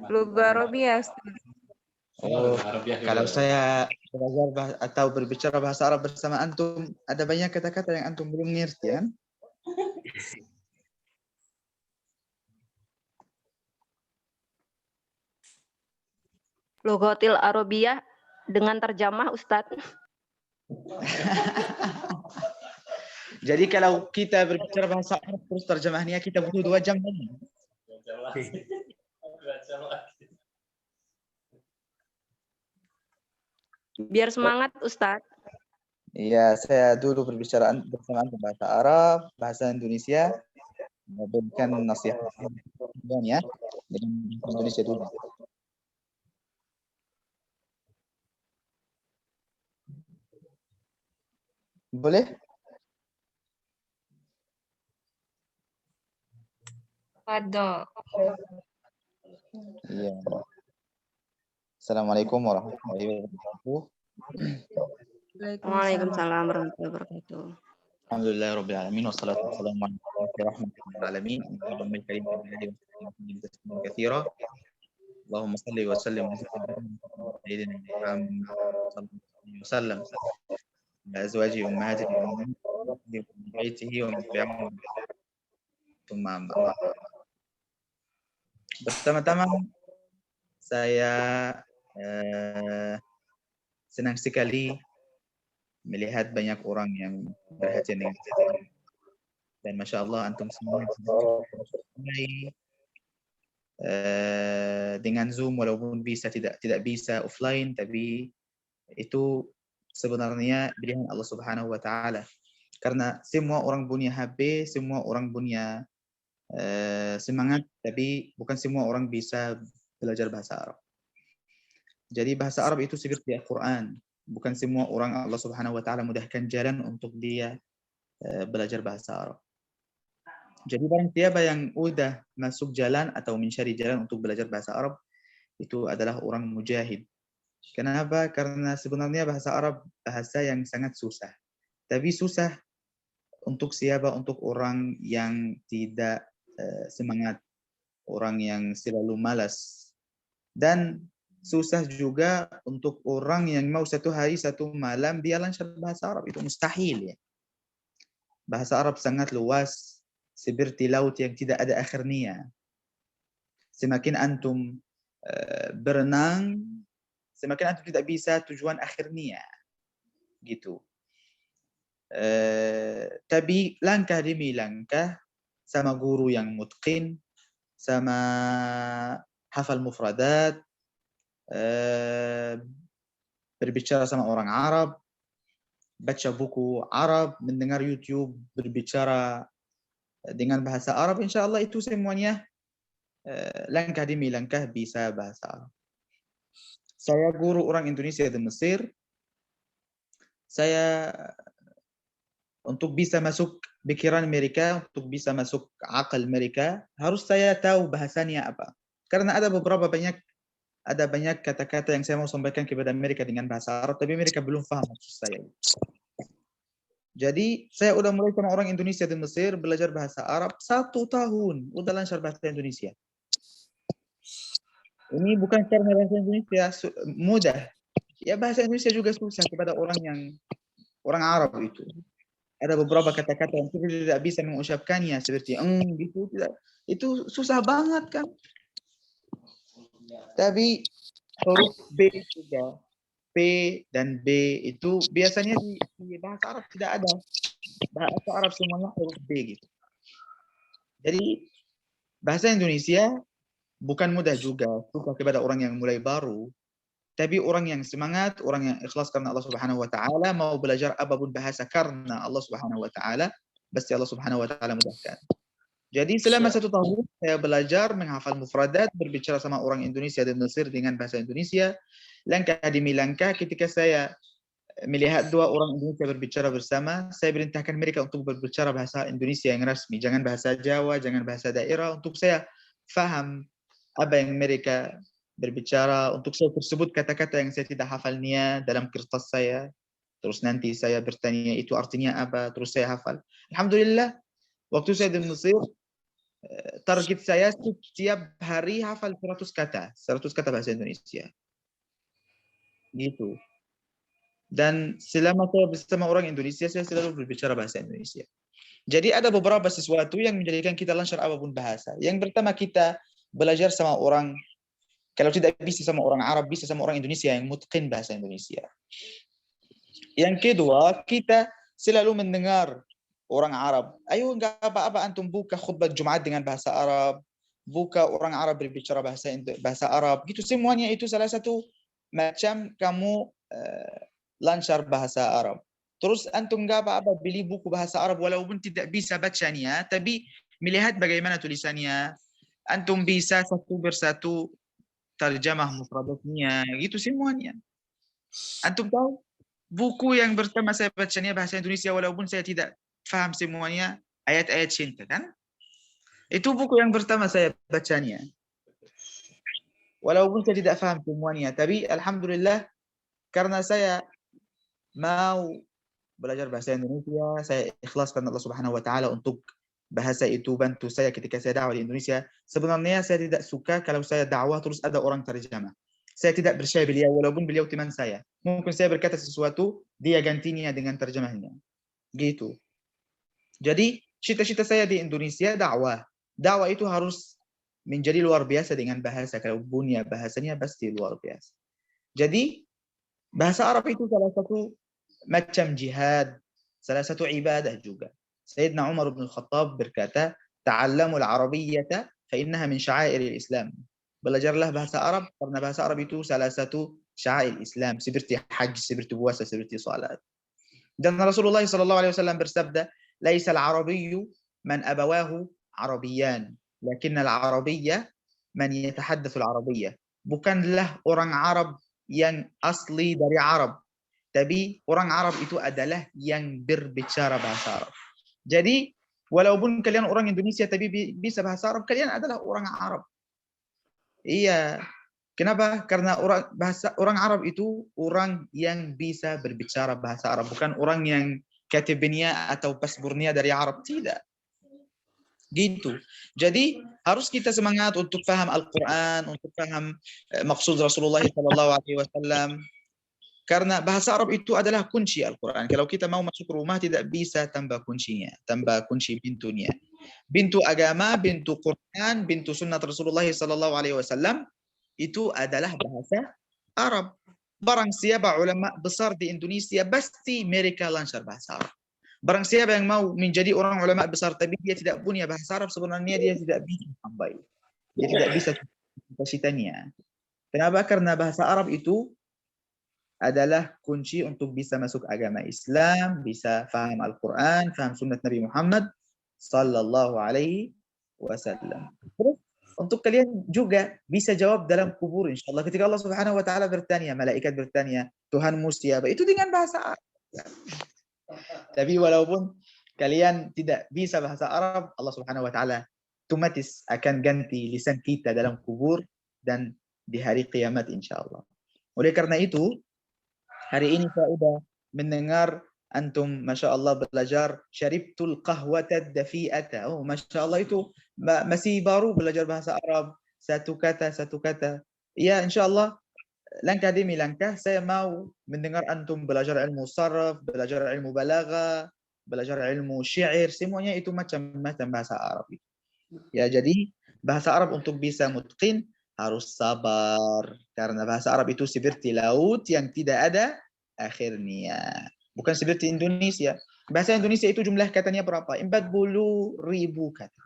Lugah Arabia. Oh, kalau saya belajar atau berbicara bahasa Arab bersama antum, ada banyak kata-kata yang antum belum ngerti kan? Lughatil Arabiyah dengan terjemah Ustadz. Jadi kalau kita berbicara bahasa Arab terus terjemahnya kita butuh 2 jam lagi. Biar semangat Ustadz. Iya, saya dulu berbicara bersama antum bahasa Arab, bahasa Indonesia, memberikan nasihat ya dengan Indonesia dulu. Boleh? Fadal. Iya. Assalamualaikum warahmatullahi wabarakatuh. Waalaikumsalam warahmatullahi wabarakatuh. Alhamdulillahirabbil alamin wassalatu wassalamu ala rahmatil alamin Muhammadil karim wa alihi katsira. Allahumma shalli wa sallim ala sayyidina Muhammad sallallahu alaihi wasallam wa azwajihi ummahatihi wa baitihi wa man tabi'ahum thumma amma ba'd. Pertama-tama saya senang sekali melihat banyak orang yang perhatian dengan saya. Dan Masya Allah antum semua dengan Zoom walaupun bisa tidak bisa offline, tapi itu sebenarnya pilihan Allah Subhanahu wa Ta'ala. Karena semua orang punya HP, semua orang punya semangat, tapi bukan semua orang bisa belajar bahasa Arab. Jadi bahasa Arab itu seperti Al-Quran. Bukan semua orang Allah Subhanahu wa Ta'ala mudahkan jalan untuk dia belajar bahasa Arab. Jadi barang siapa yang udah masuk jalan atau mencari jalan untuk belajar bahasa Arab, itu adalah orang mujahid. Kenapa? Karena sebenarnya bahasa Arab bahasa yang sangat susah. Tapi susah untuk siapa? Untuk orang yang tidak semangat, orang yang selalu malas. Dan susah juga untuk orang yang mau 1 hari 1 malam dia lancar bahasa Arab. Itu mustahil ya. Bahasa Arab sangat luas, seperti laut yang tidak ada akhirnya. Semakin antum berenang, semakin antum tidak bisa tujuan akhirnya. Gitu. Tapi langkah demi langkah, sama guru yang mutqin, sama hafal mufradat, berbicara sama orang Arab, baca buku Arab, mendengar YouTube, berbicara dengan bahasa Arab, insya Allah itu semuanya langkah demi langkah bisa bahasa Arab. Saya guru orang Indonesia di Mesir. Saya untuk bisa masuk pikiran mereka, untuk bisa masuk akal mereka, harus saya tahu bahasanya apa. Karena ada banyak kata-kata yang saya mau sampaikan kepada mereka dengan bahasa Arab, tapi mereka belum paham maksud saya. Jadi saya udah mulai sama orang Indonesia di Mesir belajar bahasa Arab 1 tahun, udah lancar bahasa Indonesia. Ini bukan karena bahasa Indonesia mudah. Ya bahasa Indonesia juga susah kepada orang Arab itu. Ada beberapa kata-kata yang kita tidak bisa mengucapkannya seperti gitu, tidak. Itu susah banget kan. Tapi huruf B juga, P dan B itu biasanya di bahasa Arab tidak ada. Bahasa Arab semuanya huruf B gitu. Jadi bahasa Indonesia bukan mudah juga, suka kepada orang yang mulai baru. Tapi orang yang semangat, orang yang ikhlas karena Allah Subhanahu wa taala, mau belajar apapun bahasa karena Allah Subhanahu wa taala, pasti Allah Subhanahu wa taala mudahkan. Jadi selama 1 tahun saya belajar menghafal mufradat, berbicara sama orang Indonesia dan Mesir dengan bahasa Indonesia. Langkah demi langkah ketika saya melihat 2 orang Indonesia berbicara bersama, saya perintahkan mereka untuk berbicara bahasa Indonesia yang resmi, jangan bahasa Jawa, jangan bahasa daerah, untuk saya faham apa yang mereka berbicara, untuk saya tersebut kata-kata yang saya tidak hafalnya dalam kertas saya, terus nanti saya bertanya itu artinya apa, terus saya hafal. Alhamdulillah, waktu saya di Mesir, target saya setiap hari hafal 100 kata bahasa Indonesia. Gitu. Dan selama saya bersama orang Indonesia, saya selalu berbicara bahasa Indonesia. Jadi ada beberapa sesuatu yang menjadikan kita lancar apapun bahasa. Yang pertama, kita belajar sama orang, kalau tidak bisa sama orang Arab, bisa sama orang Indonesia yang mutqin bahasa Indonesia. Yang kedua, kita selalu mendengar orang Arab. Ayo, enggak apa-apa antum buka khutbah Jumat dengan bahasa Arab, buka orang Arab berbicara bahasa Arab. Gitu semuanya itu salah satu macam kamu lancar bahasa Arab. Terus antum enggak apa-apa beli buku bahasa Arab walaupun tidak bisa bacanya, tapi melihat bagaimana tulisannya. Antum bisa satu persatu terjemah mufradatnya, gitu semuanya. Antum tahu buku yang pertama saya bacanya bahasa Indonesia walaupun saya tidak paham semuanya, ayat-ayat cinta kan? Itu buku yang pertama saya bacanya. Walaupun saya tidak paham semuanya, tapi alhamdulillah karena saya mau belajar bahasa Indonesia, saya ikhlas karena Allah Subhanahu wa taala untuk bahasa itu bantu saya ketika saya dakwah di Indonesia. Sebenarnya saya tidak suka kalau saya dakwah terus ada orang terjemah. Saya tidak percaya beliau walaupun beliau teman saya. Mungkin saya berkata sesuatu, dia gantinya dengan terjemahnya. Gitu. Jadi cita-cita saya di Indonesia dakwah. Dakwah itu harus menjadi luar biasa dengan bahasa. Kalau punya bahasanya pasti luar biasa. Jadi bahasa Arab itu salah satu macam jihad, salah satu ibadah juga. Sayyidina Umar bin Khattab berkata, "Ta'allamul Arabiyyata fa innaha min sya'airil Islam." Belajarlah bahasa Arab karena bahasa Arab itu salah satu syair Islam, seperti haji, seperti puasa, seperti salat. Dan Rasulullah sallallahu alaihi wasallam bersabda, "Laisa al-arabiyyu man abawahu arabiyyan, lakinna al-arabiyya man yatahaddatsu al-arabiyyah." Bukanlah orang Arab yang asli dari Arab, tapi orang Arab itu adalah yang berbicara bahasa Arab. Jadi, walaupun kalian orang Indonesia tapi bisa bahasa Arab, kalian adalah orang Arab. Iya. Kenapa? Karena orang Arab itu orang yang bisa berbicara bahasa Arab, bukan orang yang katibnya atau paspornya dari Arab, tidak. Gitu. Jadi harus kita semangat untuk paham Al-Quran, untuk paham maksud Rasulullah SAW. Karena bahasa Arab itu adalah kunci Al-Quran. Kalau kita mau masuk rumah tidak bisa tambah kuncinya, tambah kunci pintunya. Pintu agama, pintu Quran, pintu sunnah Rasulullah SAW itu adalah bahasa Arab. Barang siapa ulama besar di Indonesia pasti mereka lancar bahasa Arab. Barang siapa yang mau menjadi orang ulama besar tapi dia tidak punya bahasa Arab, sebenarnya dia tidak bisa sampai. Dia tidak bisa cita-citanya. Kenapa? Karena bahasa Arab itu adalah kunci untuk bisa masuk agama Islam, bisa faham Al-Quran, faham sunnah Nabi Muhammad sallallahu alaihi wasallam. Terus untuk kalian juga bisa jawab dalam kubur insyaallah ketika Allah Subhanahu wa taala bertanya, malaikat bertanya, Tuhanmu siapa? Itu dengan bahasa Arab. Tapi walaupun kalian tidak bisa bahasa Arab, Allah Subhanahu wa taala otomatis akan ganti lisan kita dalam kubur dan di hari kiamat insyaallah. Oleh karena itu, hari ini saya sudah mendengar antum Masya Allah belajar syaribtul qahwata dafi'ata. Oh Masya Allah itu masih baru belajar bahasa Arab. Satu kata Ya, insyaAllah langkah demi langkah saya mau mendengar antum belajar ilmu saraf, belajar ilmu balaghah, belajar ilmu syair, semuanya itu macam-macam bahasa Arab. Ya, jadi bahasa Arab untuk bisa mutqin harus sabar karena bahasa Arab itu seperti laut yang tidak ada akhirnya. Bukan seperti Indonesia. Bahasa Indonesia itu jumlah katanya berapa? 40.000 kata.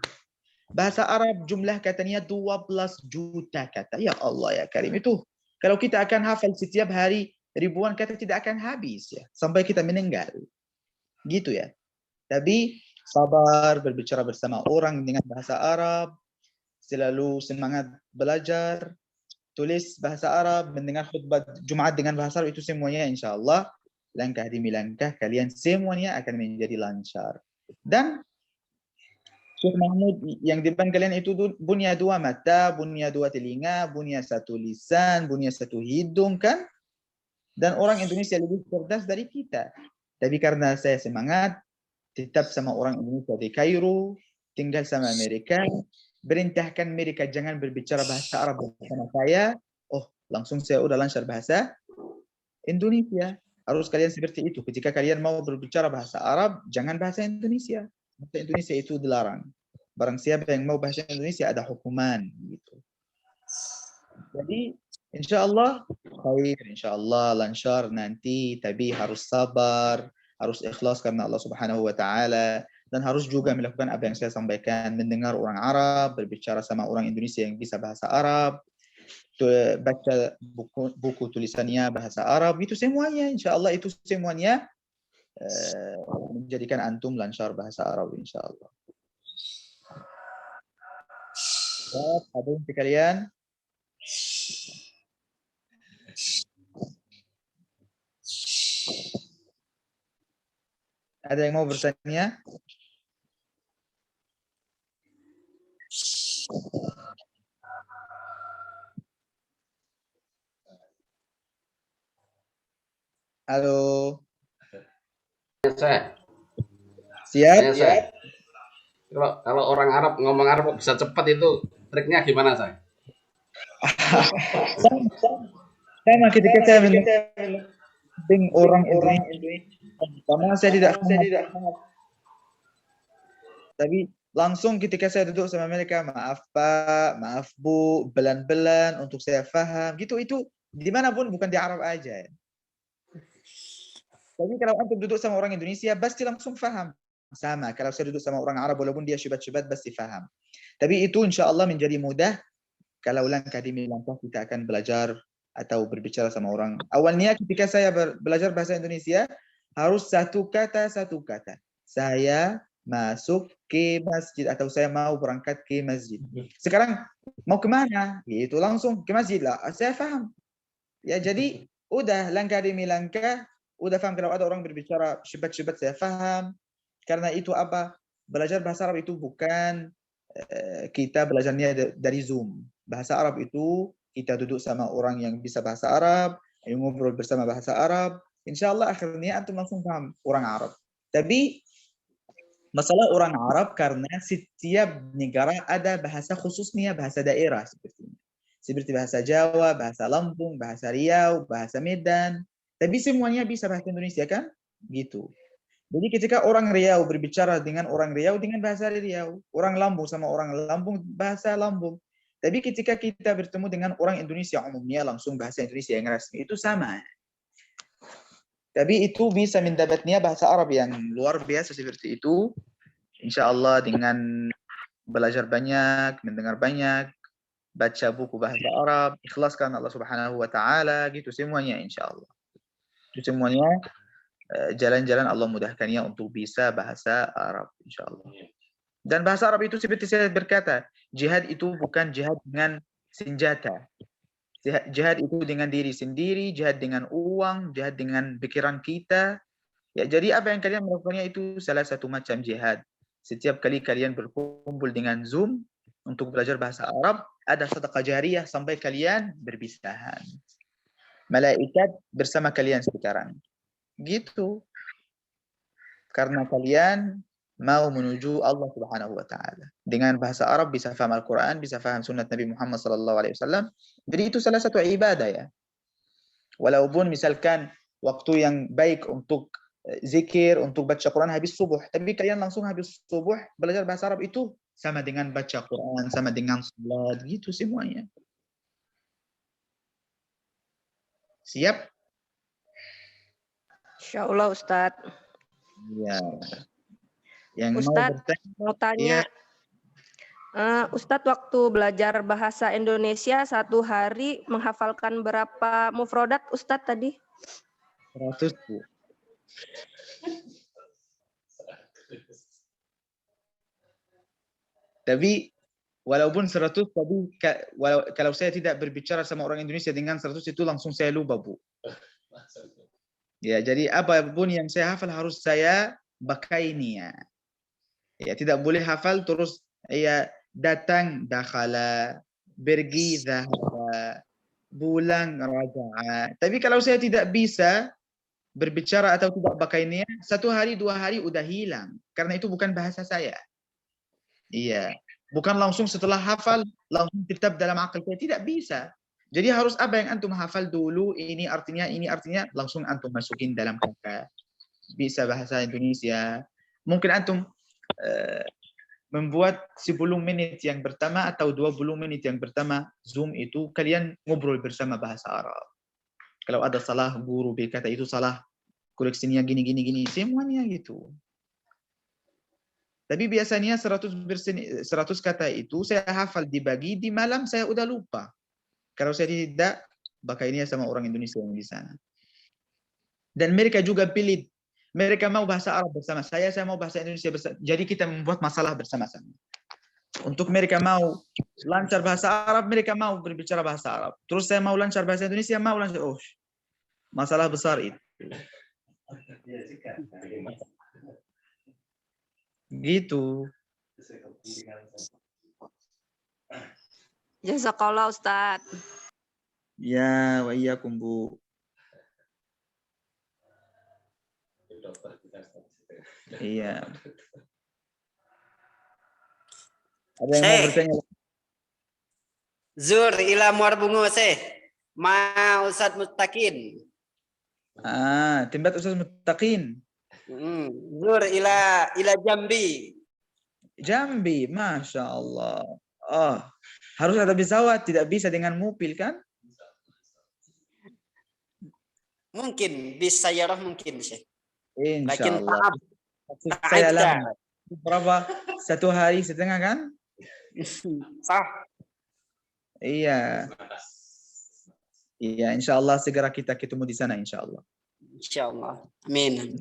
Bahasa Arab jumlah katanya 12 juta kata. Ya Allah ya Karim, itu kalau kita akan hafal setiap hari ribuan kata tidak akan habis ya sampai kita meninggal. Gitu ya. Tapi sabar berbicara bersama orang dengan bahasa Arab, selalu semangat belajar, tulis bahasa Arab, mendengar khutbah Jumat dengan bahasa Arab, itu semuanya insya Allah langkah demi langkah kalian semuanya akan menjadi lancar. Dan Syekh Mahmud yang di depan kalian itu punya dua mata, punya dua telinga, punya satu lisan, punya satu hidung kan? Dan orang Indonesia lebih cerdas dari kita. Tapi karena saya semangat, tetap sama orang Indonesia di Kairo, tinggal sama mereka, perintahkan mereka jangan berbicara bahasa Arab bersama saya. Oh, langsung saya udah lancar bahasa Indonesia. Harus kalian seperti itu. Ketika kalian mau berbicara bahasa Arab, jangan bahasa Indonesia. Bahasa Indonesia itu dilarang. Barang siapa yang mau bahasa Indonesia ada hukuman gitu. Jadi insya Allah khair, insya Allah lancar nanti, tapi harus sabar, harus ikhlas karena Allah Subhanahu wa taala, dan harus juga melakukan apa yang saya sampaikan, mendengar orang Arab, berbicara sama orang Indonesia yang bisa bahasa Arab, baca buku tulisannya bahasa Arab, itu semuanya insya Allah itu semuanya menjadikan antum lancar bahasa Arab insya Allah. Ada yang kalian? Ada yang mau bertanya? Halo. Saya. Siap? Saya. Kalau orang Arab ngomong Arab bisa cepat itu triknya gimana saya? Sama ketika saya mendengar orang Indonesia, sama saya tidak paham. Tapi langsung ketika saya duduk sama mereka, maaf Pak, maaf Bu, belan-belan untuk saya paham. Gitu itu dimanapun, bukan di Arab aja. Tapi kalau antum duduk sama orang Indonesia, pasti langsung paham. Sama, kalau saya duduk sama orang Arab, walaupun dia syubat-syubat, pasti paham. Tapi itu insya Allah menjadi mudah kalau langkah demi langkah kita akan belajar atau berbicara sama orang. Awalnya ketika saya belajar bahasa Indonesia, harus satu kata. Saya masuk ke masjid atau saya mau berangkat ke masjid. Sekarang mau kemana? Gitu langsung ke masjid lah. Saya paham. Ya jadi udah langkah demi langkah, udah paham. Kalau ada orang berbicara syubat-syubat saya paham. Karena itu apa? Belajar bahasa Arab itu bukan kita belajarnya dari Zoom. Bahasa Arab itu kita duduk sama orang yang bisa bahasa Arab, ngobrol bersama bahasa Arab. Insya Allah akhirnya antum langsung paham orang Arab. Tapi masalah orang Arab karena setiap negara ada bahasa khususnya, bahasa daerah seperti bahasa Jawa, bahasa Lampung, bahasa Riau, bahasa Medan. Tapi semuanya bisa bahasa Indonesia kan? Gitu. Jadi ketika orang Riau berbicara dengan orang Riau dengan bahasa Riau, orang Lampung sama orang Lampung bahasa Lampung. Tapi ketika kita bertemu dengan orang Indonesia umumnya langsung bahasa Indonesia yang resmi itu sama. Tapi itu bisa mendapatnya bahasa Arab yang luar biasa seperti itu. Insya Allah dengan belajar banyak, mendengar banyak, baca buku bahasa Arab, ikhlas karena Allah Subhanahu wa taala, gitu semuanya insya Allah. Itu semuanya jalan-jalan Allah mudahkannya untuk bisa bahasa Arab insya Allah. Dan bahasa Arab itu seperti saya berkata, jihad itu bukan jihad dengan senjata. Jihad itu dengan diri sendiri, jihad dengan uang, jihad dengan pikiran kita. Ya, jadi apa yang kalian melakukannya itu salah satu macam jihad. Setiap kali kalian berkumpul dengan Zoom untuk belajar bahasa Arab, ada sedekah jariyah sampai kalian berpisahan. Malaikat bersama kalian sekarang. Gitu. Karena kalian mau menuju Allah Subhanahu wa taala. Dengan bahasa Arab bisa paham Al-Qur'an, bisa paham sunnah Nabi Muhammad sallallahu alaihi wasallam. Jadi itu salah satu ibadah ya. Walaupun misalkan waktu yang baik untuk zikir, untuk baca Quran habis subuh, tapi kalian langsung habis subuh belajar bahasa Arab itu sama dengan baca Quran, sama dengan salat, gitu semuanya. Siap? Insyaallah Ustadz. Ya. Yang Ustadz mau tanya, Ustadz waktu belajar bahasa Indonesia 1 hari menghafalkan berapa mufrodat Ustadz tadi? 100 Bu. Tapi walaupun 100 tapi kalau saya tidak berbicara sama orang Indonesia dengan 100 itu langsung saya lupa Bu. Ya, jadi apapun yang saya hafal harus saya pakai niat. Ya, tidak boleh hafal terus ya datang dakhala, pergi dhahaba, pulang raja'a. Tapi kalau saya tidak bisa berbicara atau tidak pakai niat, 1 hari 2 hari udah hilang karena itu bukan bahasa saya. Iya, bukan langsung setelah hafal langsung tetap dalam akal saya, tidak bisa. Jadi harus apa yang antum hafal dulu, ini artinya langsung antum masukin dalam kakak. Bisa bahasa Indonesia. Mungkin antum membuat 10 menit yang pertama atau 20 menit yang pertama Zoom itu kalian ngobrol bersama bahasa Arab. Kalau ada salah guru berkata itu salah, koreksinya gini semuanya gitu. Tapi biasanya 100 kata itu saya hafal dibagi di malam saya udah lupa. Kalau saya tidak pakai ini sama orang Indonesia yang di sana. Dan mereka juga pilih. Mereka mau bahasa Arab bersama saya mau bahasa Indonesia bersama. Jadi kita membuat masalah bersama-sama. Untuk mereka mau lancar bahasa Arab, mereka mau berbicara bahasa Arab. Terus saya mau lancar bahasa Indonesia, mau lancar. Oh, masalah besar itu. Gitu. Jazakallah Ustadz. Ya, wa iyyakum Bu. Iya. Ada yang mau bertanya? Zur ila muar bungo se. Ma Ustaz Muttaqin. Tempat Ustaz Muttaqin. Zur ila Jambi. Jambi, Masya Allah. Oh, harus ada pesawat, tidak bisa dengan mobil kan? Mungkin bis sayyarah mungkin sih. Insya Allah. Saya lama. Berapa? 1 hari setengah kan? Sah. Iya. Iya, insya Allah segera kita ketemu di sana insya Allah. Insya Allah. Amin.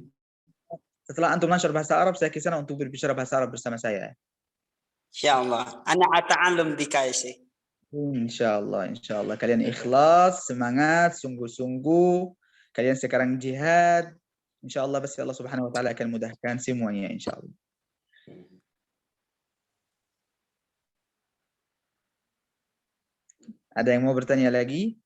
Setelah antum lancar bahasa Arab, saya ke sana untuk berbicara bahasa Arab bersama saya. Insya Allah. Ana ata'allum bika sih. Insya Allah. Kalian ikhlas, semangat, sungguh-sungguh. Kalian sekarang jihad. Insya Allah pasti Allah Subhanahu Wa Taala akan mudahkan semuanya. Insya Allah. Ada yang mau bertanya lagi?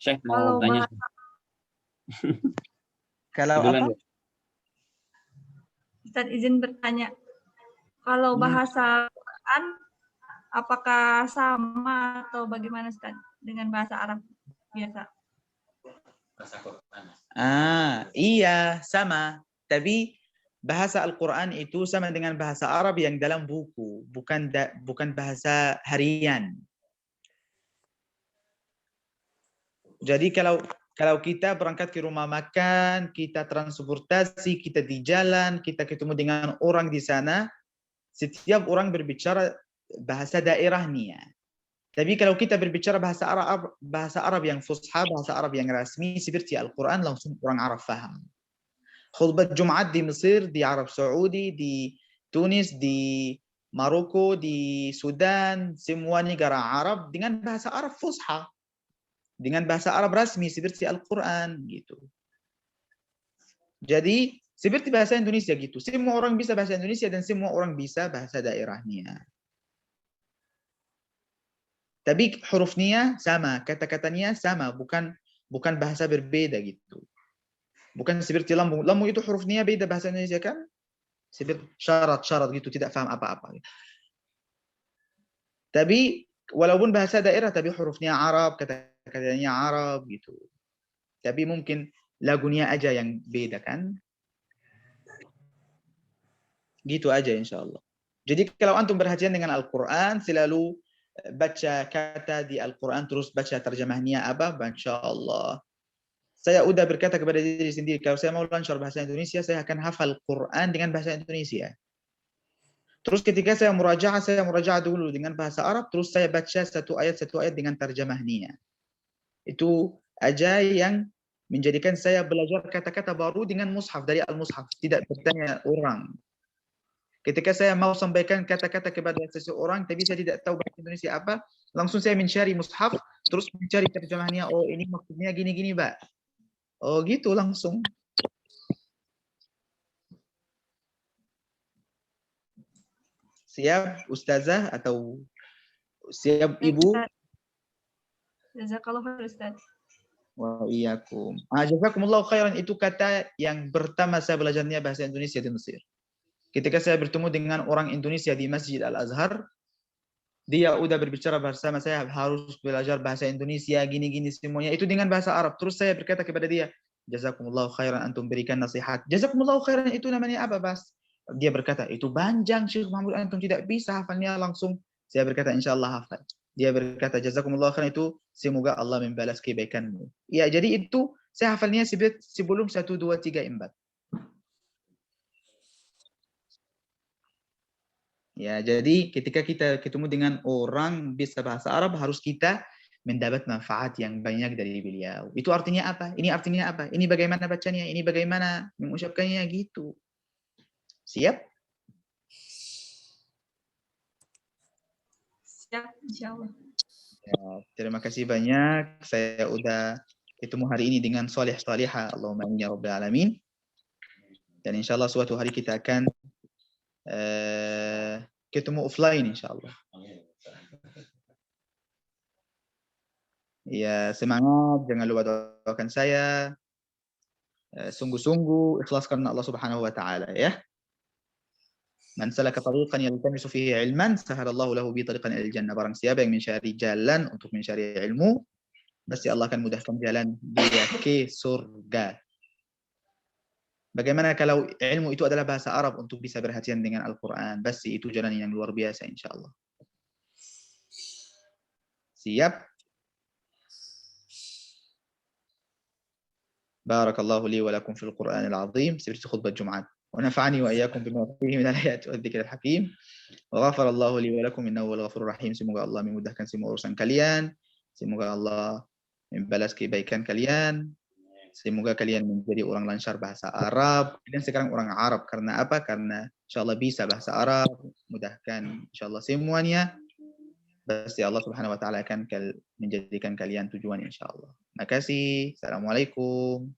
Syekh mau tanya. Kalau apa? Ustaz izin bertanya. Kalau bahasa Quran apakah sama atau bagaimana Ustaz dengan bahasa Arab biasa? Iya, sama. Tapi bahasa Al-Quran itu sama dengan bahasa Arab yang dalam buku, bukan bahasa harian. Jadi kalau kita berangkat ke rumah makan, kita transportasi, kita di jalan, kita ketemu dengan orang di sana, setiap orang berbicara bahasa daerahnya. Tapi kalau kita berbicara bahasa Arab yang fusha, bahasa Arab yang rasmi seperti Al-Quran, langsung orang Arab faham. Khutbah Jumat di Mesir, di Arab Saudi, di Tunis, di Maroko, di Sudan, semua negara Arab dengan bahasa Arab fusha. Dengan bahasa Arab rasmi seperti Al-Quran gitu. Jadi seperti bahasa Indonesia gitu. Semua orang bisa bahasa Indonesia dan semua orang bisa bahasa daerahnya. Tapi hurufnya sama, kata-katanya sama, bukan bukan bahasa berbeda gitu. Bukan seperti lambung. Lambung itu hurufnya beda bahasa Indonesia kan? Seperti syarat-syarat gitu, tidak paham apa-apa. Gitu. Tapi walaupun bahasa daerah, tapi hurufnya Arab, kata-katanya Arab gitu. Tapi mungkin lagunya aja yang beda kan? Gitu aja insya Allah. Jadi kalau antum perhatian dengan Al-Quran, selalu baca kata di Al-Quran, terus baca terjemahnya apa, Masya Allah. Saya udah berkata kepada diri sendiri, kalau saya mau lancar bahasa Indonesia, saya akan hafal Quran dengan bahasa Indonesia. Terus ketika saya murajaah dulu dengan bahasa Arab, terus saya baca satu ayat dengan terjemahnya. Itu aja yang menjadikan saya belajar kata-kata baru dengan mushaf, dari Al-Mushaf, tidak bertanya orang. Ketika saya mau sampaikan kata-kata kepada seseorang, tapi saya tidak tahu bahasa Indonesia apa, langsung saya mencari mushaf, terus mencari terjemahnya. Oh, ini maksudnya gini-gini, Mbak. Oh, gitu langsung. Siap, Ustazah atau siap Ibu? Jazakallah khair, Ustaz. Wa iyyakum. Jazakumullah khairan itu kata yang pertama saya belajarnya bahasa Indonesia di Mesir. Ketika saya bertemu dengan orang Indonesia di Masjid Al-Azhar, dia udah berbicara bersama saya, harus belajar bahasa Indonesia, gini-gini semuanya. Itu dengan bahasa Arab. Terus saya berkata kepada dia, Jazakumullah khairan, antum berikan nasihat. Jazakumullah khairan itu namanya apa, Bas? Dia berkata, itu panjang, Syekh Mahmud, antum tidak bisa hafalnya langsung. Saya berkata, insyaAllah hafal. Dia berkata, Jazakumullah khairan itu, semoga Allah membalas kebaikanmu. Ya, jadi itu, saya hafalnya sebelum 1, 2, 3, 4. Ya, jadi ketika kita ketemu dengan orang bisa bahasa Arab, harus kita mendapat manfaat yang banyak dari beliau. Itu artinya apa? Ini artinya apa? Ini bagaimana bacanya? Ini bagaimana mengucapkannya gitu. Siap? Siap, insyaallah. Ya, terima kasih banyak. Saya udah ketemu hari ini dengan salih-salihah. Allahumma amin ya rabbal alamin. Dan insyaallah suatu hari kita akan ketemu offline insyaallah. Ya, semangat, jangan lupa doakan saya. Sungguh-sungguh ikhlas karena Allah Subhanahu wa taala ya. Man salaka tariqan yaltamisu fihi ilman sahalallahu lahu bi tariqan ilal jannah. Barang siapa yang mencari jalan untuk mencari ilmu, pasti Allah akan mudahkan jalan dia ke surga. Bagaimana kalau ilmu itu adalah bahasa Arab untuk bisa berhatian dengan Al-Quran? Pasti itu jalan yang luar biasa insyaAllah. Siap? Barakallahu li wa lakum fil Qur'anil azim. Seperti khutbah Jumat. Wa nafa'ani wa iyyakum bima fihi min al-ayati wa dzikril hakim. Wa ghafarallahu li wa lakum innahu wal ghafurur rahim. Semoga Allah memudahkan semua urusan kalian. Semoga Allah membalas kebaikan kalian. Semoga kalian menjadi orang lancar bahasa Arab. Kalian sekarang orang Arab karena apa? Karena insyaallah bisa bahasa Arab. Mudahkan insyaallah semuanya. Pasti Allah Subhanahu wa taala akan menjadikan kalian tujuan insyaallah. Makasih. Assalamualaikum.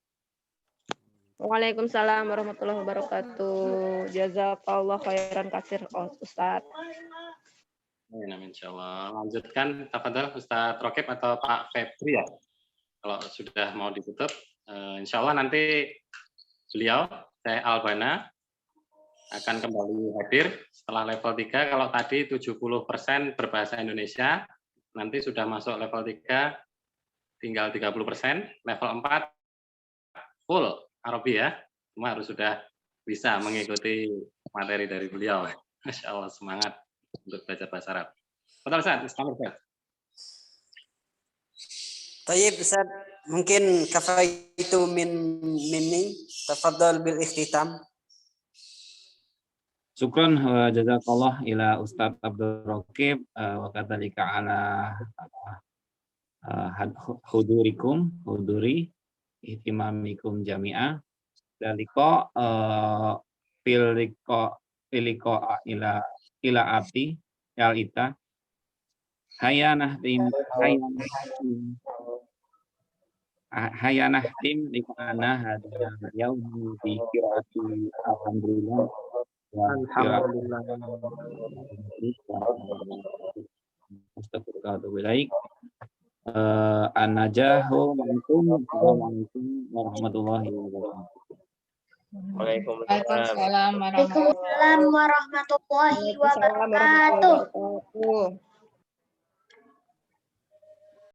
Waalaikumsalam warahmatullahi wabarakatuh. Jazakallah khairan katsir, Ustaz. Amin insyaallah. Lanjutkan tafadhol Ustaz Rokib atau Pak Febri ya. Kalau sudah mau ditutup, insya Allah nanti beliau, saya Albana, akan kembali hadir setelah level 3. Kalau tadi 70% berbahasa Indonesia, nanti sudah masuk level 3, tinggal 30%. Level 4, full Arabi ya. Semua harus sudah bisa mengikuti materi dari beliau. Masya Allah, semangat untuk belajar bahasa Arab. Betul Ustaz, Ustaz. Tayyib Ustaz, mungkin kafaitu minni, tafadhal bil ikhtitam. Syukran wa jazakallah ila Ustaz Abdul Rokib wa kadzalika ala huduri ihtimamikum jami'ah. Dalika pilika ila ati yal ita hayanah tim likana hadza yaumi bi qiraati alhamdulillah wa astagfirullah wa an-najahu minkum. Assalamualaikum warahmatullahi wabarakatuh. Waalaikumsalam. Waalaikumsalam warahmatullahi wabarakatuh.